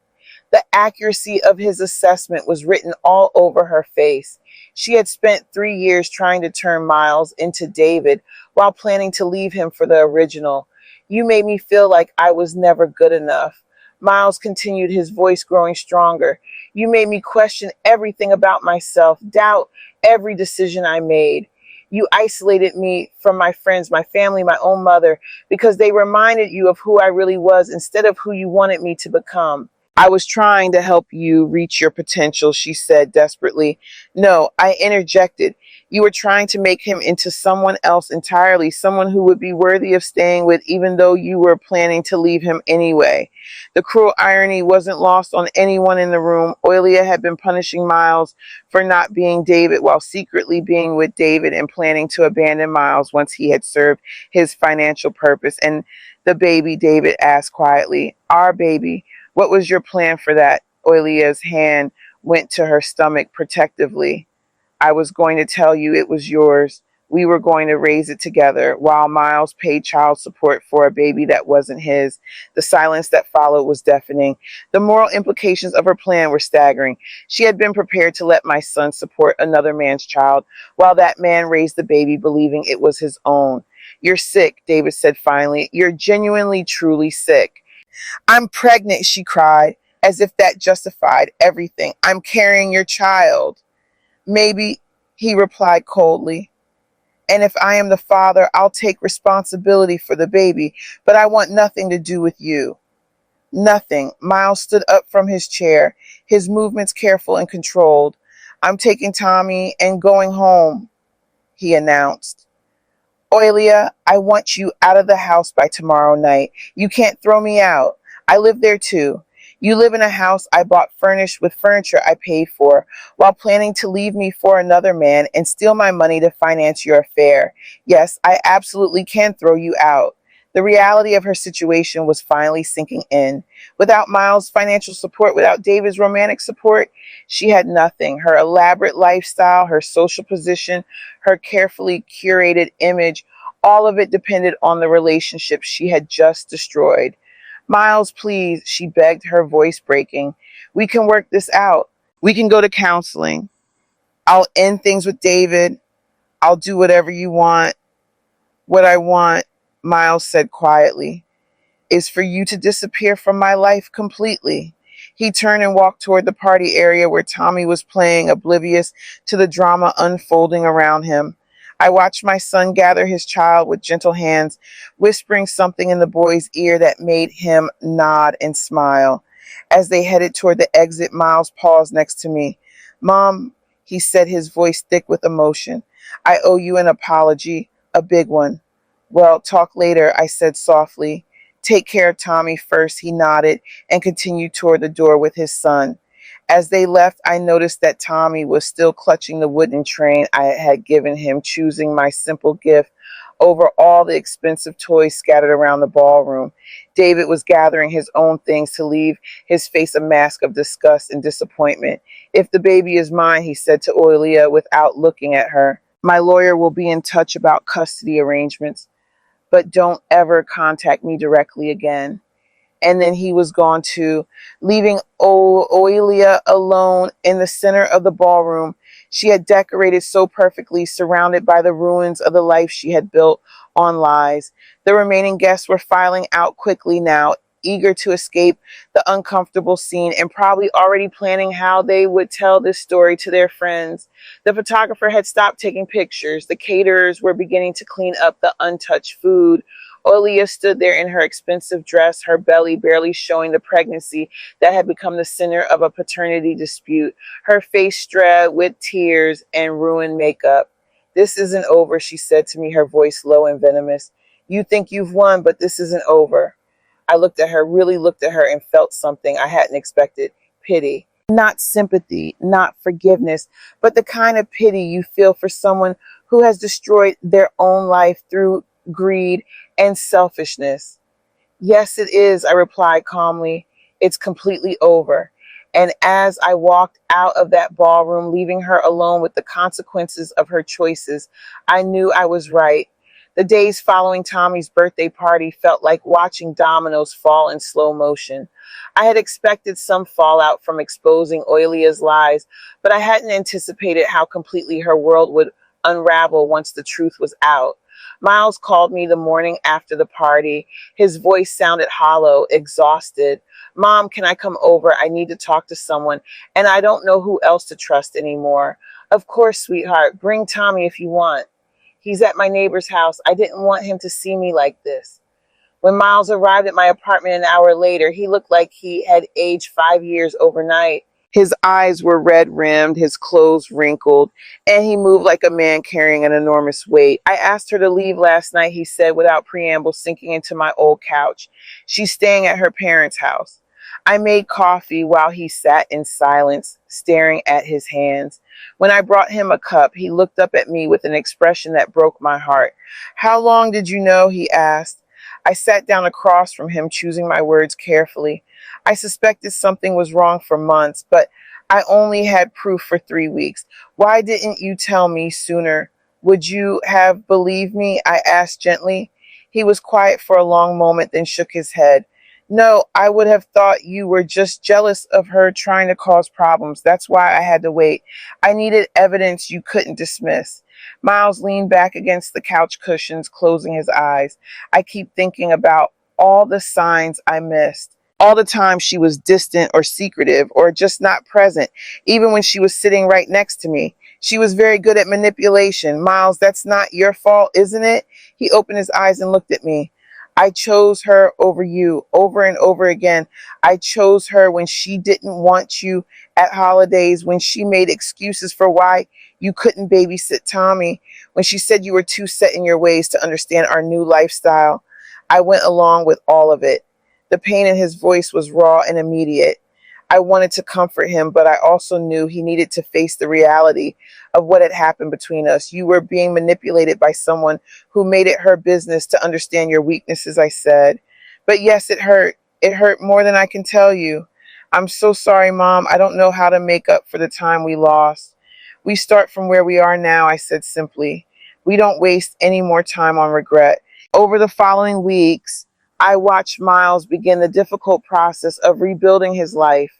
The accuracy of his assessment was written all over her face. She had spent 3 years trying to turn Miles into David while planning to leave him for the original. You made me feel like I was never good enough. Miles continued, his voice growing stronger. You made me question everything about myself, doubt every decision I made. You isolated me from my friends, my family, my own mother, because they reminded you of who I really was instead of who you wanted me to become. I was trying to help you reach your potential, she said desperately. No, I interjected. You were trying to make him into someone else entirely, someone who would be worthy of staying with, even though you were planning to leave him anyway. The cruel irony wasn't lost on anyone in the room. Oilia had been punishing Miles for not being David while secretly being with David and planning to abandon Miles once he had served his financial purpose. And the baby, David asked quietly, our baby. What was your plan for that? Oilia's hand went to her stomach protectively. I was going to tell you it was yours. We were going to raise it together while Miles paid child support for a baby that wasn't his. The silence that followed was deafening. The moral implications of her plan were staggering. She had been prepared to let my son support another man's child while that man raised the baby believing it was his own. You're sick, David said finally. You're genuinely, truly sick. I'm pregnant, she cried, as if that justified everything. I'm carrying your child. Maybe, he replied coldly. And if I am the father, I'll take responsibility for the baby, but I want nothing to do with you. Nothing. Miles stood up from his chair, his movements careful and controlled. I'm taking Tommy and going home, he announced. Oilia, I want you out of the house by tomorrow night. You can't throw me out. I live there too. You live in a house I bought furnished with furniture I paid for, while planning to leave me for another man and steal my money to finance your affair. Yes, I absolutely can throw you out. The reality of her situation was finally sinking in. Without Miles' financial support, without David's romantic support, she had nothing. Her elaborate lifestyle, her social position, her carefully curated image, all of it depended on the relationship she had just destroyed. Miles, please, she begged, her voice breaking. We can work this out. We can go to counseling. I'll end things with David. I'll do whatever you want, what I want. Miles said quietly, is for you to disappear from my life completely. He turned and walked toward the party area where Tommy was playing, oblivious to the drama unfolding around him. I watched my son gather his child with gentle hands, whispering something in the boy's ear that made him nod and smile. As they headed toward the exit, Miles paused next to me. Mom, he said, his voice thick with emotion, I owe you an apology, a big one. Well, talk later, I said softly. Take care of Tommy first, he nodded and continued toward the door with his son. As they left, I noticed that Tommy was still clutching the wooden train I had given him, choosing my simple gift over all the expensive toys scattered around the ballroom. David was gathering his own things to leave his face a mask of disgust and disappointment. If the baby is mine, he said to Oilia without looking at her, my lawyer will be in touch about custody arrangements, but don't ever contact me directly again. And then he was gone too, leaving Oilia alone in the center of the ballroom she had decorated so perfectly, surrounded by the ruins of the life she had built on lies. The remaining guests were filing out quickly now, eager to escape the uncomfortable scene and probably already planning how they would tell this story to their friends. The photographer had stopped taking pictures. The caterers were beginning to clean up the untouched food. Olia stood there in her expensive dress, her belly barely showing the pregnancy that had become the center of a paternity dispute, her face streaked with tears and ruined makeup. This isn't over, she said to me, her voice low and venomous. You think you've won, but this isn't over. I looked at her, really looked at her, and felt something I hadn't expected. Pity. Not sympathy, not forgiveness, but the kind of pity you feel for someone who has destroyed their own life through greed and selfishness. Yes, it is, I replied calmly. It's completely over. And as I walked out of that ballroom, leaving her alone with the consequences of her choices, I knew I was right. The days following Tommy's birthday party felt like watching dominoes fall in slow motion. I had expected some fallout from exposing Oilia's lies, but I hadn't anticipated how completely her world would unravel once the truth was out. Miles called me the morning after the party. His voice sounded hollow, exhausted. Mom, can I come over? I need to talk to someone, and I don't know who else to trust anymore. Of course, sweetheart. Bring Tommy if you want. He's at my neighbor's house. I didn't want him to see me like this. When Miles arrived at my apartment an hour later, he looked like he had aged 5 years overnight. His eyes were red-rimmed, his clothes wrinkled, and he moved like a man carrying an enormous weight. I asked her to leave last night, he said without preamble, sinking into my old couch. She's staying at her parents' house. I made coffee while he sat in silence, staring at his hands. When I brought him a cup, he looked up at me with an expression that broke my heart. How long did you know? He asked. I sat down across from him, choosing my words carefully. I suspected something was wrong for months, but I only had proof for 3 weeks. Why didn't you tell me sooner? Would you have believed me? I asked gently. He was quiet for a long moment, then shook his head. No, I would have thought you were just jealous of her trying to cause problems. That's why I had to wait. I needed evidence you couldn't dismiss. Miles leaned back against the couch cushions, closing his eyes. I keep thinking about all the signs I missed. All the time she was distant or secretive or just not present, even when she was sitting right next to me. She was very good at manipulation. Miles, that's not your fault, isn't it? He opened his eyes and looked at me. I chose her over you over and over again. I chose her when she didn't want you at holidays, when she made excuses for why you couldn't babysit Tommy, when she said you were too set in your ways to understand our new lifestyle. I went along with all of it. The pain in his voice was raw and immediate. I wanted to comfort him, but I also knew he needed to face the reality of what had happened between us. You were being manipulated by someone who made it her business to understand your weaknesses, I said. But yes, it hurt. It hurt more than I can tell you. I'm so sorry, Mom. I don't know how to make up for the time we lost. We start from where we are now, I said simply. We don't waste any more time on regret. Over the following weeks, I watched Miles begin the difficult process of rebuilding his life.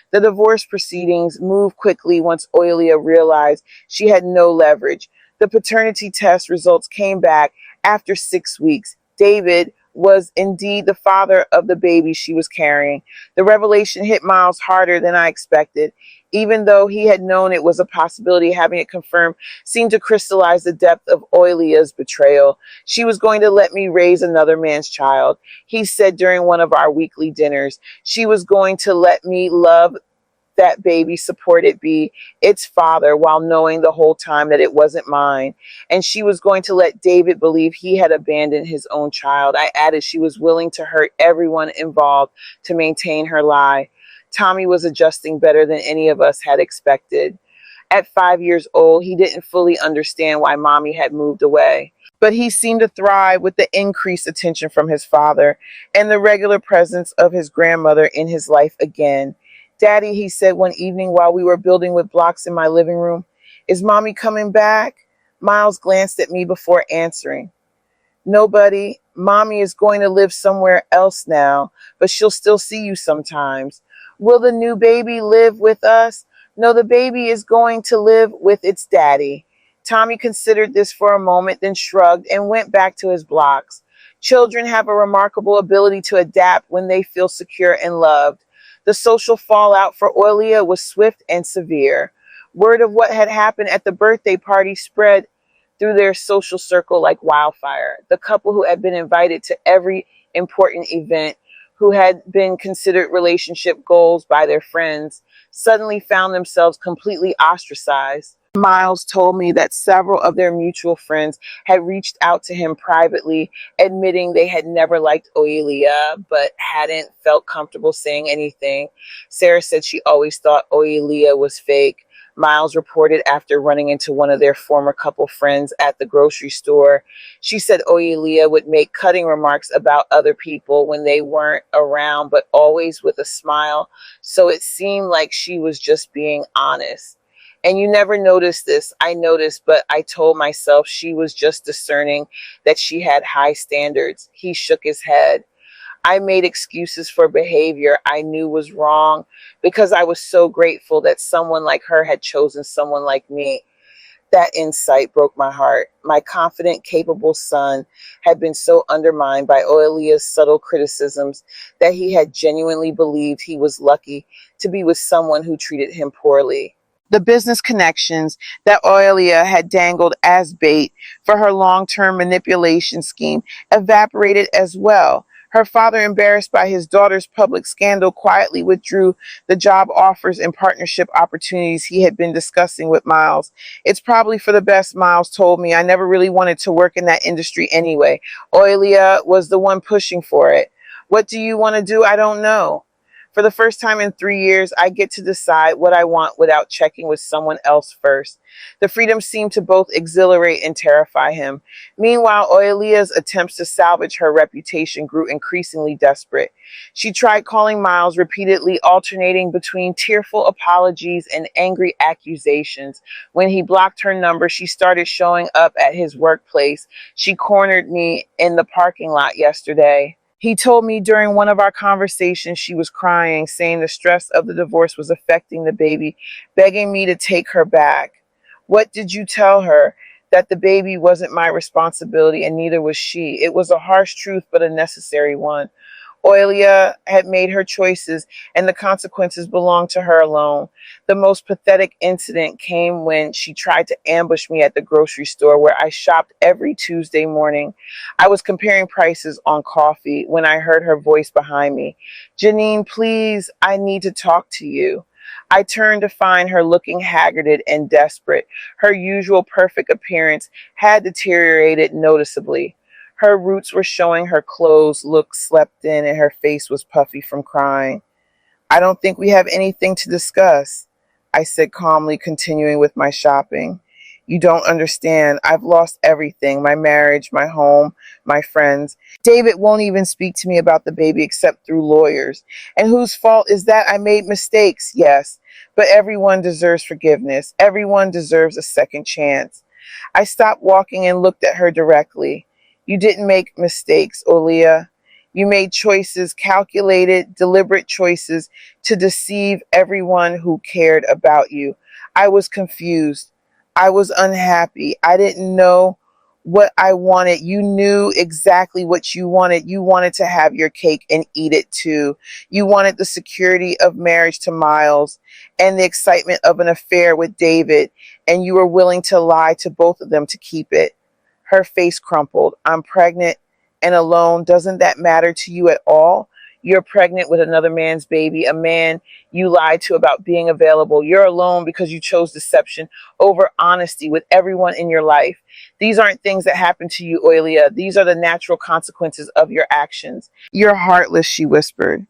The divorce proceedings moved quickly once Oilia realized she had no leverage. The paternity test results came back after 6 weeks. David was indeed the father of the baby she was carrying. The revelation hit Miles harder than I expected. Even though he had known it was a possibility, having it confirmed seemed to crystallize the depth of Oilia's betrayal. She was going to let me raise another man's child, he said during one of our weekly dinners. She was going to let me love that baby, support it be its father, while knowing the whole time that it wasn't mine. And she was going to let David believe he had abandoned his own child. I added she was willing to hurt everyone involved to maintain her lie. Tommy was adjusting better than any of us had expected. At 5 years old, he didn't fully understand why mommy had moved away, but he seemed to thrive with the increased attention from his father and the regular presence of his grandmother in his life again. Daddy, he said one evening while we were building with blocks in my living room, is mommy coming back? Miles glanced at me before answering. Nobody. Mommy is going to live somewhere else now, but she'll still see you sometimes. Will the new baby live with us? No, the baby is going to live with its daddy. Tommy considered this for a moment, then shrugged and went back to his blocks. Children have a remarkable ability to adapt when they feel secure and loved. The social fallout for Oilia was swift and severe. Word of what had happened at the birthday party spread through their social circle like wildfire. The couple who had been invited to every important event, who had been considered relationship goals by their friends, suddenly found themselves completely ostracized. Miles told me that several of their mutual friends had reached out to him privately, admitting they had never liked Oilia, but hadn't felt comfortable saying anything. Sarah said she always thought Oilia was fake. Miles reported after running into one of their former couple friends at the grocery store. She said Oilia would make cutting remarks about other people when they weren't around, but always with a smile, so it seemed like she was just being honest. And you never noticed this. I noticed, but I told myself she was just discerning that she had high standards. He shook his head. I made excuses for behavior I knew was wrong because I was so grateful that someone like her had chosen someone like me. That insight broke my heart. My confident, capable son had been so undermined by Oilia's subtle criticisms that he had genuinely believed he was lucky to be with someone who treated him poorly. The business connections that Oilia had dangled as bait for her long-term manipulation scheme evaporated as well. Her father, embarrassed by his daughter's public scandal, quietly withdrew the job offers and partnership opportunities he had been discussing with Miles. It's probably for the best, Miles told me. I never really wanted to work in that industry anyway. Oilia was the one pushing for it. What do you want to do? I don't know. For the first time in 3 years, I get to decide what I want without checking with someone else first. The freedom seemed to both exhilarate and terrify him. Meanwhile, Oilia's attempts to salvage her reputation grew increasingly desperate. She tried calling Miles repeatedly, alternating between tearful apologies and angry accusations. When he blocked her number, she started showing up at his workplace. She cornered me in the parking lot yesterday. He told me during one of our conversations she was crying, saying the stress of the divorce was affecting the baby, begging me to take her back. What did you tell her? That the baby wasn't my responsibility and neither was she. It was a harsh truth, but a necessary one. Oilia had made her choices and the consequences belonged to her alone. The most pathetic incident came when she tried to ambush me at the grocery store where I shopped every Tuesday morning. I was comparing prices on coffee when I heard her voice behind me. Janine, please, I need to talk to you. I turned to find her looking haggarded and desperate. Her usual perfect appearance had deteriorated noticeably. Her roots were showing, her clothes looked slept in, and her face was puffy from crying. I don't think we have anything to discuss, I said calmly, continuing with my shopping. You don't understand. I've lost everything, my marriage, my home, my friends. David won't even speak to me about the baby except through lawyers. And whose fault is that? I made mistakes, yes, but everyone deserves forgiveness. Everyone deserves a second chance. I stopped walking and looked at her directly. You didn't make mistakes, Olia. You made choices, calculated, deliberate choices to deceive everyone who cared about you. I was confused. I was unhappy. I didn't know what I wanted. You knew exactly what you wanted. You wanted to have your cake and eat it too. You wanted the security of marriage to Miles and the excitement of an affair with David, and you were willing to lie to both of them to keep it. Her face crumpled. I'm pregnant and alone. Doesn't that matter to you at all? You're pregnant with another man's baby, a man you lied to about being available. You're alone because you chose deception over honesty with everyone in your life. These aren't things that happen to you, Oilia. These are the natural consequences of your actions. You're heartless, she whispered.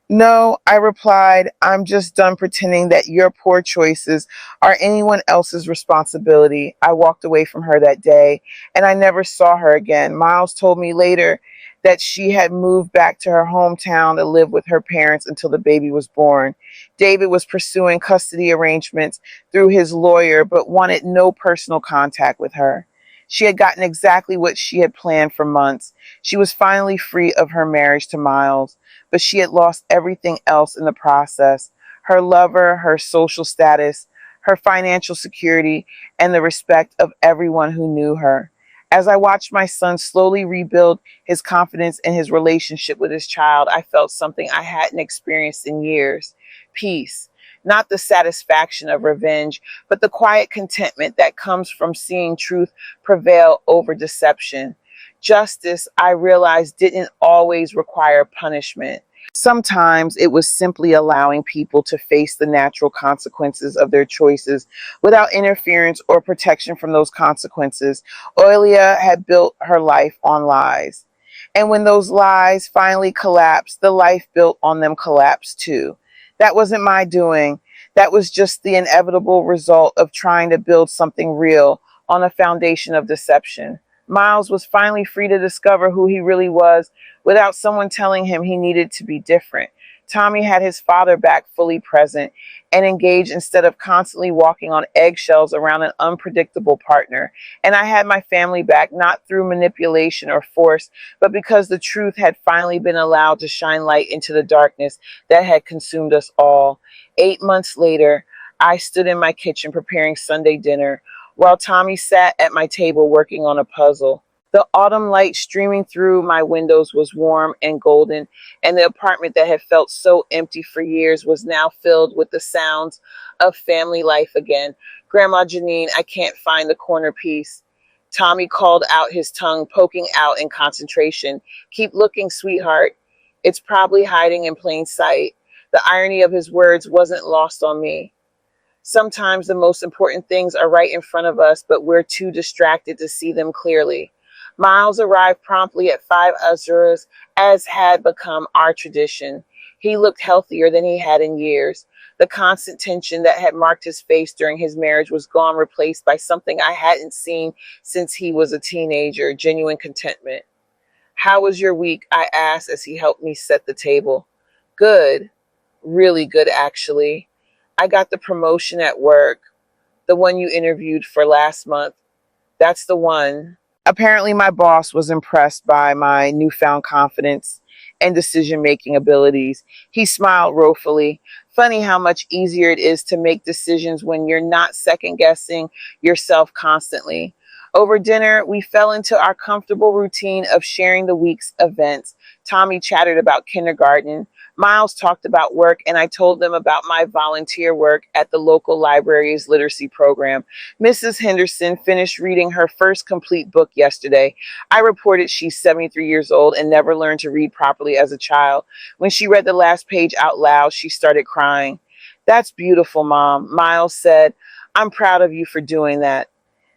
No, I replied, I'm just done pretending that your poor choices are anyone else's responsibility. I walked away from her that day, and I never saw her again. Miles told me later that she had moved back to her hometown to live with her parents until the baby was born. David was pursuing custody arrangements through his lawyer, but wanted no personal contact with her. She had gotten exactly what she had planned for months. She was finally free of her marriage to Miles, but she had lost everything else in the process: her lover, her social status, her financial security, and the respect of everyone who knew her. As I watched my son slowly rebuild his confidence in his relationship with his child, I felt something I hadn't experienced in years: peace. Not the satisfaction of revenge, but the quiet contentment that comes from seeing truth prevail over deception. Justice, I realized, didn't always require punishment. Sometimes it was simply allowing people to face the natural consequences of their choices without interference or protection from those consequences. Oilia had built her life on lies. And when those lies finally collapsed, the life built on them collapsed too. That wasn't my doing. That was just the inevitable result of trying to build something real on a foundation of deception. Miles was finally free to discover who he really was without someone telling him he needed to be different. Tommy had his father back, fully present and engaged, instead of constantly walking on eggshells around an unpredictable partner. And I had my family back, not through manipulation or force, but because the truth had finally been allowed to shine light into the darkness that had consumed us all. 8 months later, I stood in my kitchen preparing Sunday dinner, while Tommy sat at my table working on a puzzle. The autumn light streaming through my windows was warm and golden, and the apartment that had felt so empty for years was now filled with the sounds of family life again. Grandma Janine, I can't find the corner piece. Tommy called out, his tongue poking out in concentration. Keep looking, sweetheart. It's probably hiding in plain sight. The irony of his words wasn't lost on me. Sometimes the most important things are right in front of us, but we're too distracted to see them clearly. Miles arrived promptly at 5 Azuras, as had become our tradition. He looked healthier than he had in years. The constant tension that had marked his face during his marriage was gone, replaced by something I hadn't seen since he was a teenager: genuine contentment. How was your week? I asked as he helped me set the table. Good. Really good, actually. I got the promotion at work, the one you interviewed for last month. That's the one. Apparently, my boss was impressed by my newfound confidence and decision-making abilities. He smiled ruefully. Funny how much easier it is to make decisions when you're not second-guessing yourself constantly. Over dinner, we fell into our comfortable routine of sharing the week's events. Tommy chattered about kindergarten. Miles talked about work, and I told them about my volunteer work at the local library's literacy program. Mrs. Henderson finished reading her first complete book yesterday. I reported she's 73 years old and never learned to read properly as a child. When she read the last page out loud, she started crying. That's beautiful, Mom, Miles said. I'm proud of you for doing that.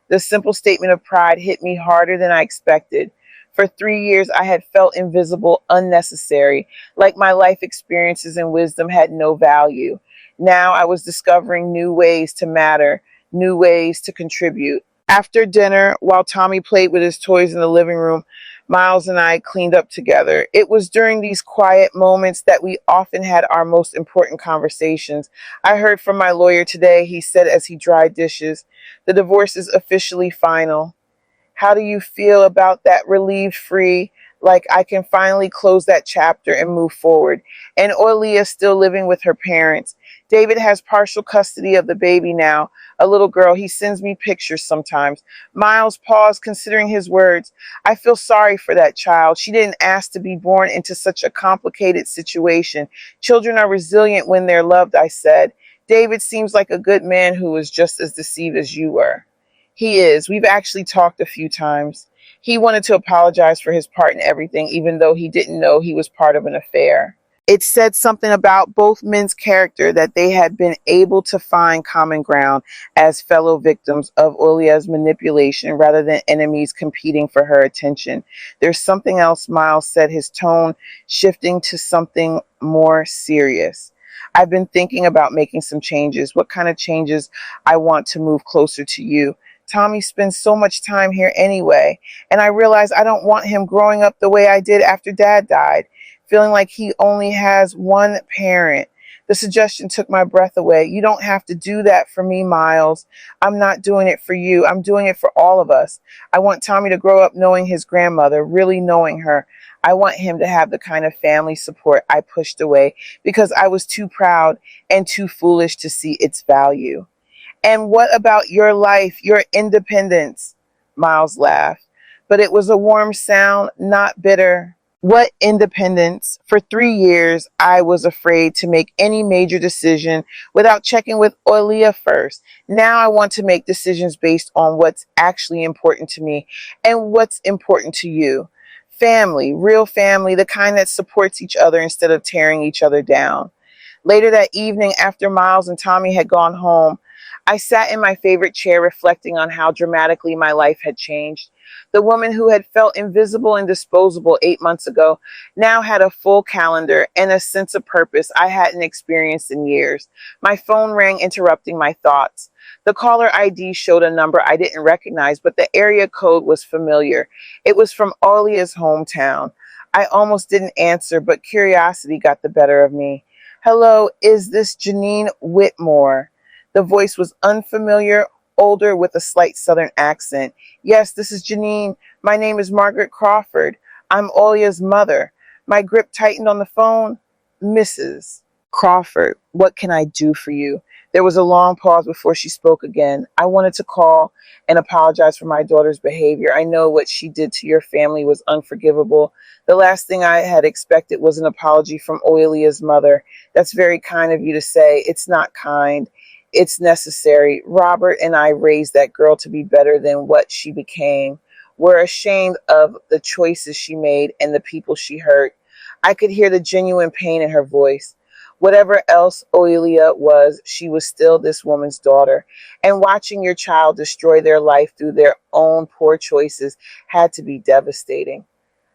The simple statement of pride hit me harder than I expected. For 3 years, I had felt invisible, unnecessary, like my life experiences and wisdom had no value. Now I was discovering new ways to matter, new ways to contribute. After dinner, while Tommy played with his toys in the living room, Miles and I cleaned up together. It was during these quiet moments that we often had our most important conversations. I heard from my lawyer today, he said as he dried dishes. The divorce is officially final. How do you feel about that? Relieved, free, like I can finally close that chapter and move forward. And Olia still living with her parents. David has partial custody of the baby now, a little girl. He sends me pictures sometimes. Miles paused, considering his words. I feel sorry for that child. She didn't ask to be born into such a complicated situation. Children are resilient when they're loved, I said. David seems like a good man who was just as deceived as you were. He is. We've actually talked a few times. He wanted to apologize for his part in everything, even though he didn't know he was part of an affair. It said something about both men's character that they had been able to find common ground as fellow victims of Olia's manipulation rather than enemies competing for her attention. There's something else, Miles said, his tone shifting to something more serious. I've been thinking about making some changes. What kind of changes? I want to move closer to you. Tommy spends so much time here anyway, and I realize I don't want him growing up the way I did after Dad died, feeling like he only has one parent. The suggestion took my breath away. You don't have to do that for me, Miles. I'm not doing it for you. I'm doing it for all of us. I want Tommy to grow up knowing his grandmother, really knowing her. I want him to have the kind of family support I pushed away because I was too proud and too foolish to see its value. And what about your life, your independence? Miles laughed, but it was a warm sound, not bitter. What independence? For 3 years, I was afraid to make any major decision without checking with Olia first. Now I want to make decisions based on what's actually important to me and what's important to you. Family, real family, the kind that supports each other instead of tearing each other down. Later that evening, after Miles and Tommy had gone home, I sat in my favorite chair reflecting on how dramatically my life had changed. The woman who had felt invisible and disposable 8 months ago now had a full calendar and a sense of purpose I hadn't experienced in years. My phone rang, interrupting my thoughts. The caller ID showed a number I didn't recognize, but the area code was familiar. It was from Olia's hometown. I almost didn't answer, but curiosity got the better of me. Hello, is this Janine Whitmore? The voice was unfamiliar, older with a slight southern accent. Yes, this is Janine. My name is Margaret Crawford. I'm Olia's mother. My grip tightened on the phone. Mrs. Crawford, what can I do for you? There was a long pause before she spoke again. I wanted to call and apologize for my daughter's behavior. I know what she did to your family was unforgivable. The last thing I had expected was an apology from Olia's mother. That's very kind of you to say. It's not kind. It's necessary. Robert and I raised that girl to be better than what she became. We're ashamed of the choices she made and the people she hurt. I could hear the genuine pain in her voice. Whatever else Oilia was, she was still this woman's daughter. And watching your child destroy their life through their own poor choices had to be devastating.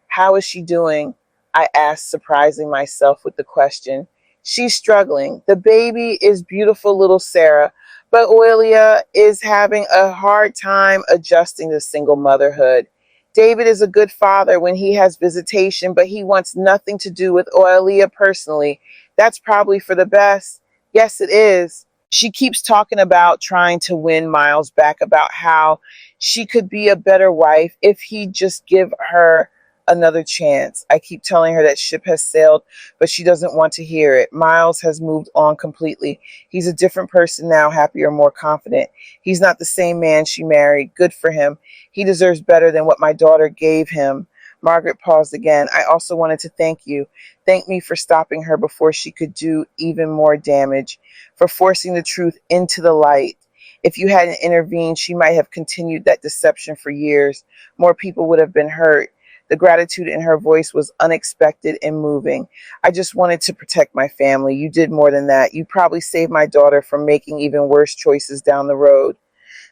How is she doing? I asked, surprising myself with the question. She's struggling. The baby is beautiful little Sarah, but Oilia is having a hard time adjusting to single motherhood. David is a good father when he has visitation, but he wants nothing to do with Oilia personally. That's probably for the best. Yes, it is. She keeps talking about trying to win Miles back, about how she could be a better wife if he'd just give her another chance. I keep telling her that ship has sailed, but she doesn't want to hear it. Miles has moved on completely. He's a different person now, happier, more confident. He's not the same man she married. Good for him. He deserves better than what my daughter gave him. Margaret paused again. I also wanted to thank you. Thank me for stopping her before she could do even more damage, for forcing the truth into the light. If you hadn't intervened, she might have continued that deception for years. More people would have been hurt. The gratitude in her voice was unexpected and moving. I just wanted to protect my family. You did more than that. You probably saved my daughter from making even worse choices down the road.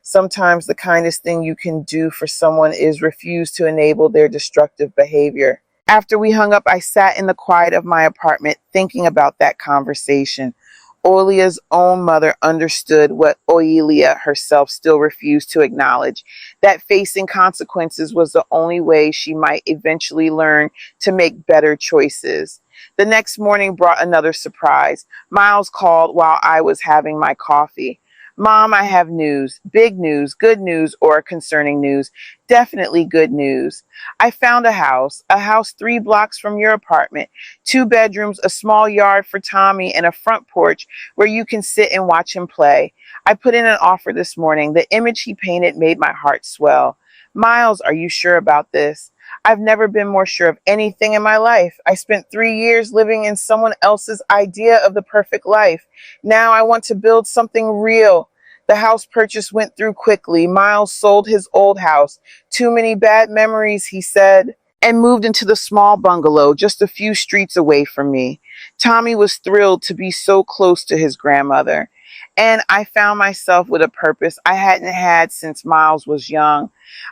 Sometimes the kindest thing you can do for someone is refuse to enable their destructive behavior. After we hung up, I sat in the quiet of my apartment thinking about that conversation. Olia's own mother understood what Oilia herself still refused to acknowledge, that facing consequences was the only way she might eventually learn to make better choices. The next morning brought another surprise. Miles called while I was having my coffee. Mom, I have news. Big news, good news, or concerning news. Definitely good news. I found a house 3 blocks from your apartment. 2 bedrooms, a small yard for Tommy, and a front porch where you can sit and watch him play. I put in an offer this morning. The image he painted made my heart swell. Miles, are you sure about this? I've never been more sure of anything in my life. I spent 3 years living in someone else's idea of the perfect life. Now I want to build something real. The house purchase went through quickly. Miles sold his old house. Too many bad memories, he said, and moved into the small bungalow just a few streets away from me. Tommy was thrilled to be so close to his grandmother. And I found myself with a purpose I hadn't had since Miles was young.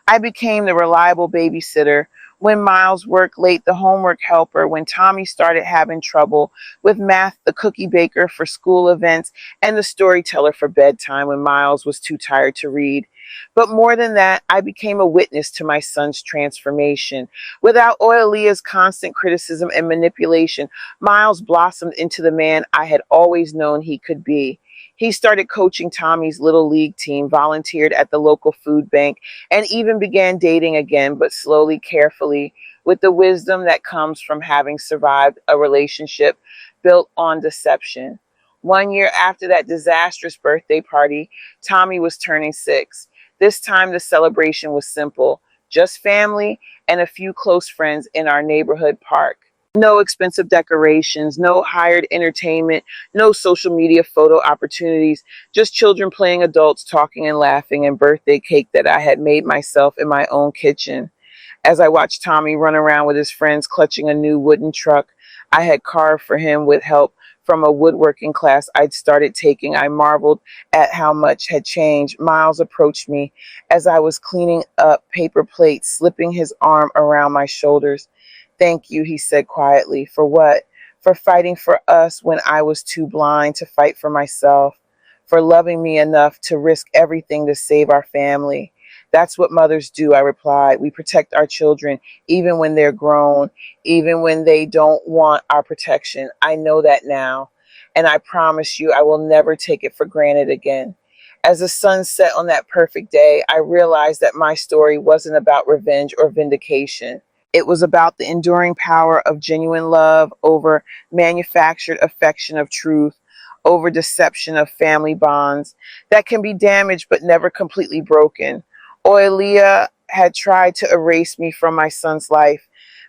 I became the reliable babysitter. When Miles worked late, the homework helper. When Tommy started having trouble with math, the cookie baker for school events, and the storyteller for bedtime when Miles was too tired to read. But more than that, I became a witness to my son's transformation. Without Oilia's constant criticism and manipulation, Miles blossomed into the man I had always known he could be. He started coaching Tommy's little league team, volunteered at the local food bank, and even began dating again, but slowly, carefully, with the wisdom that comes from having survived a relationship built on deception. 1 year after that disastrous birthday party, Tommy was turning 6. This time the celebration was simple, just family and a few close friends in our neighborhood park. No expensive decorations, no hired entertainment, no social media photo opportunities, just children playing, adults talking and laughing, and birthday cake that I had made myself in my own kitchen. As I watched Tommy run around with his friends clutching a new wooden truck I had carved for him with help from a woodworking class I'd started taking, I marveled at how much had changed. Miles approached me as I was cleaning up paper plates, slipping his arm around my shoulders. Thank you, he said quietly. For what? For fighting for us when I was too blind to fight for myself. For loving me enough to risk everything to save our family. That's what mothers do, I replied. We protect our children, even when they're grown, even when they don't want our protection. I know that now, and I promise you I will never take it for granted again. As the sun set on that perfect day, I realized that my story wasn't about revenge or vindication. It was about the enduring power of genuine love over manufactured affection of truth, over deception of family bonds that can be damaged but never completely broken. Oilia had tried to erase me from my son's life,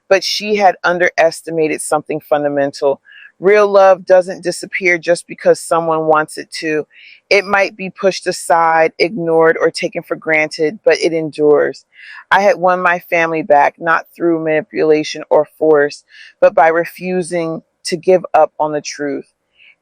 but she had underestimated something fundamental. Real love doesn't disappear just because someone wants it to. It might be pushed aside, ignored, or taken for granted, but it endures. I had won my family back, not through manipulation or force, but by refusing to give up on the truth.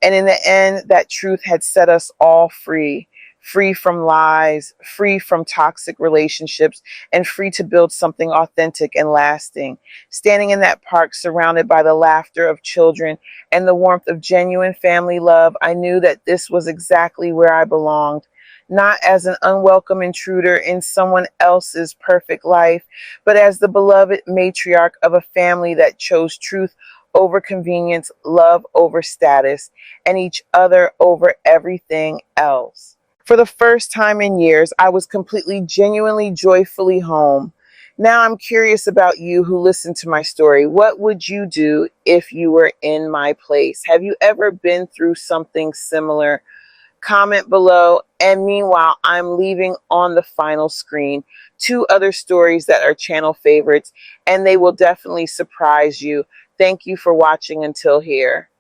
And in the end, that truth had set us all free. Free from lies, free from toxic relationships, and free to build something authentic and lasting. Standing in that park, surrounded by the laughter of children and the warmth of genuine family love, I knew that this was exactly where I belonged. Not as an unwelcome intruder in someone else's perfect life, but as the beloved matriarch of a family that chose truth over convenience, love over status, and each other over everything else. For the first time in years, I was completely, genuinely, joyfully home. Now I'm curious about you who listened to my story. What would you do if you were in my place? Have you ever been through something similar? Comment below. And meanwhile, I'm leaving on the final screen 2 other stories that are channel favorites, and they will definitely surprise you. Thank you for watching until here.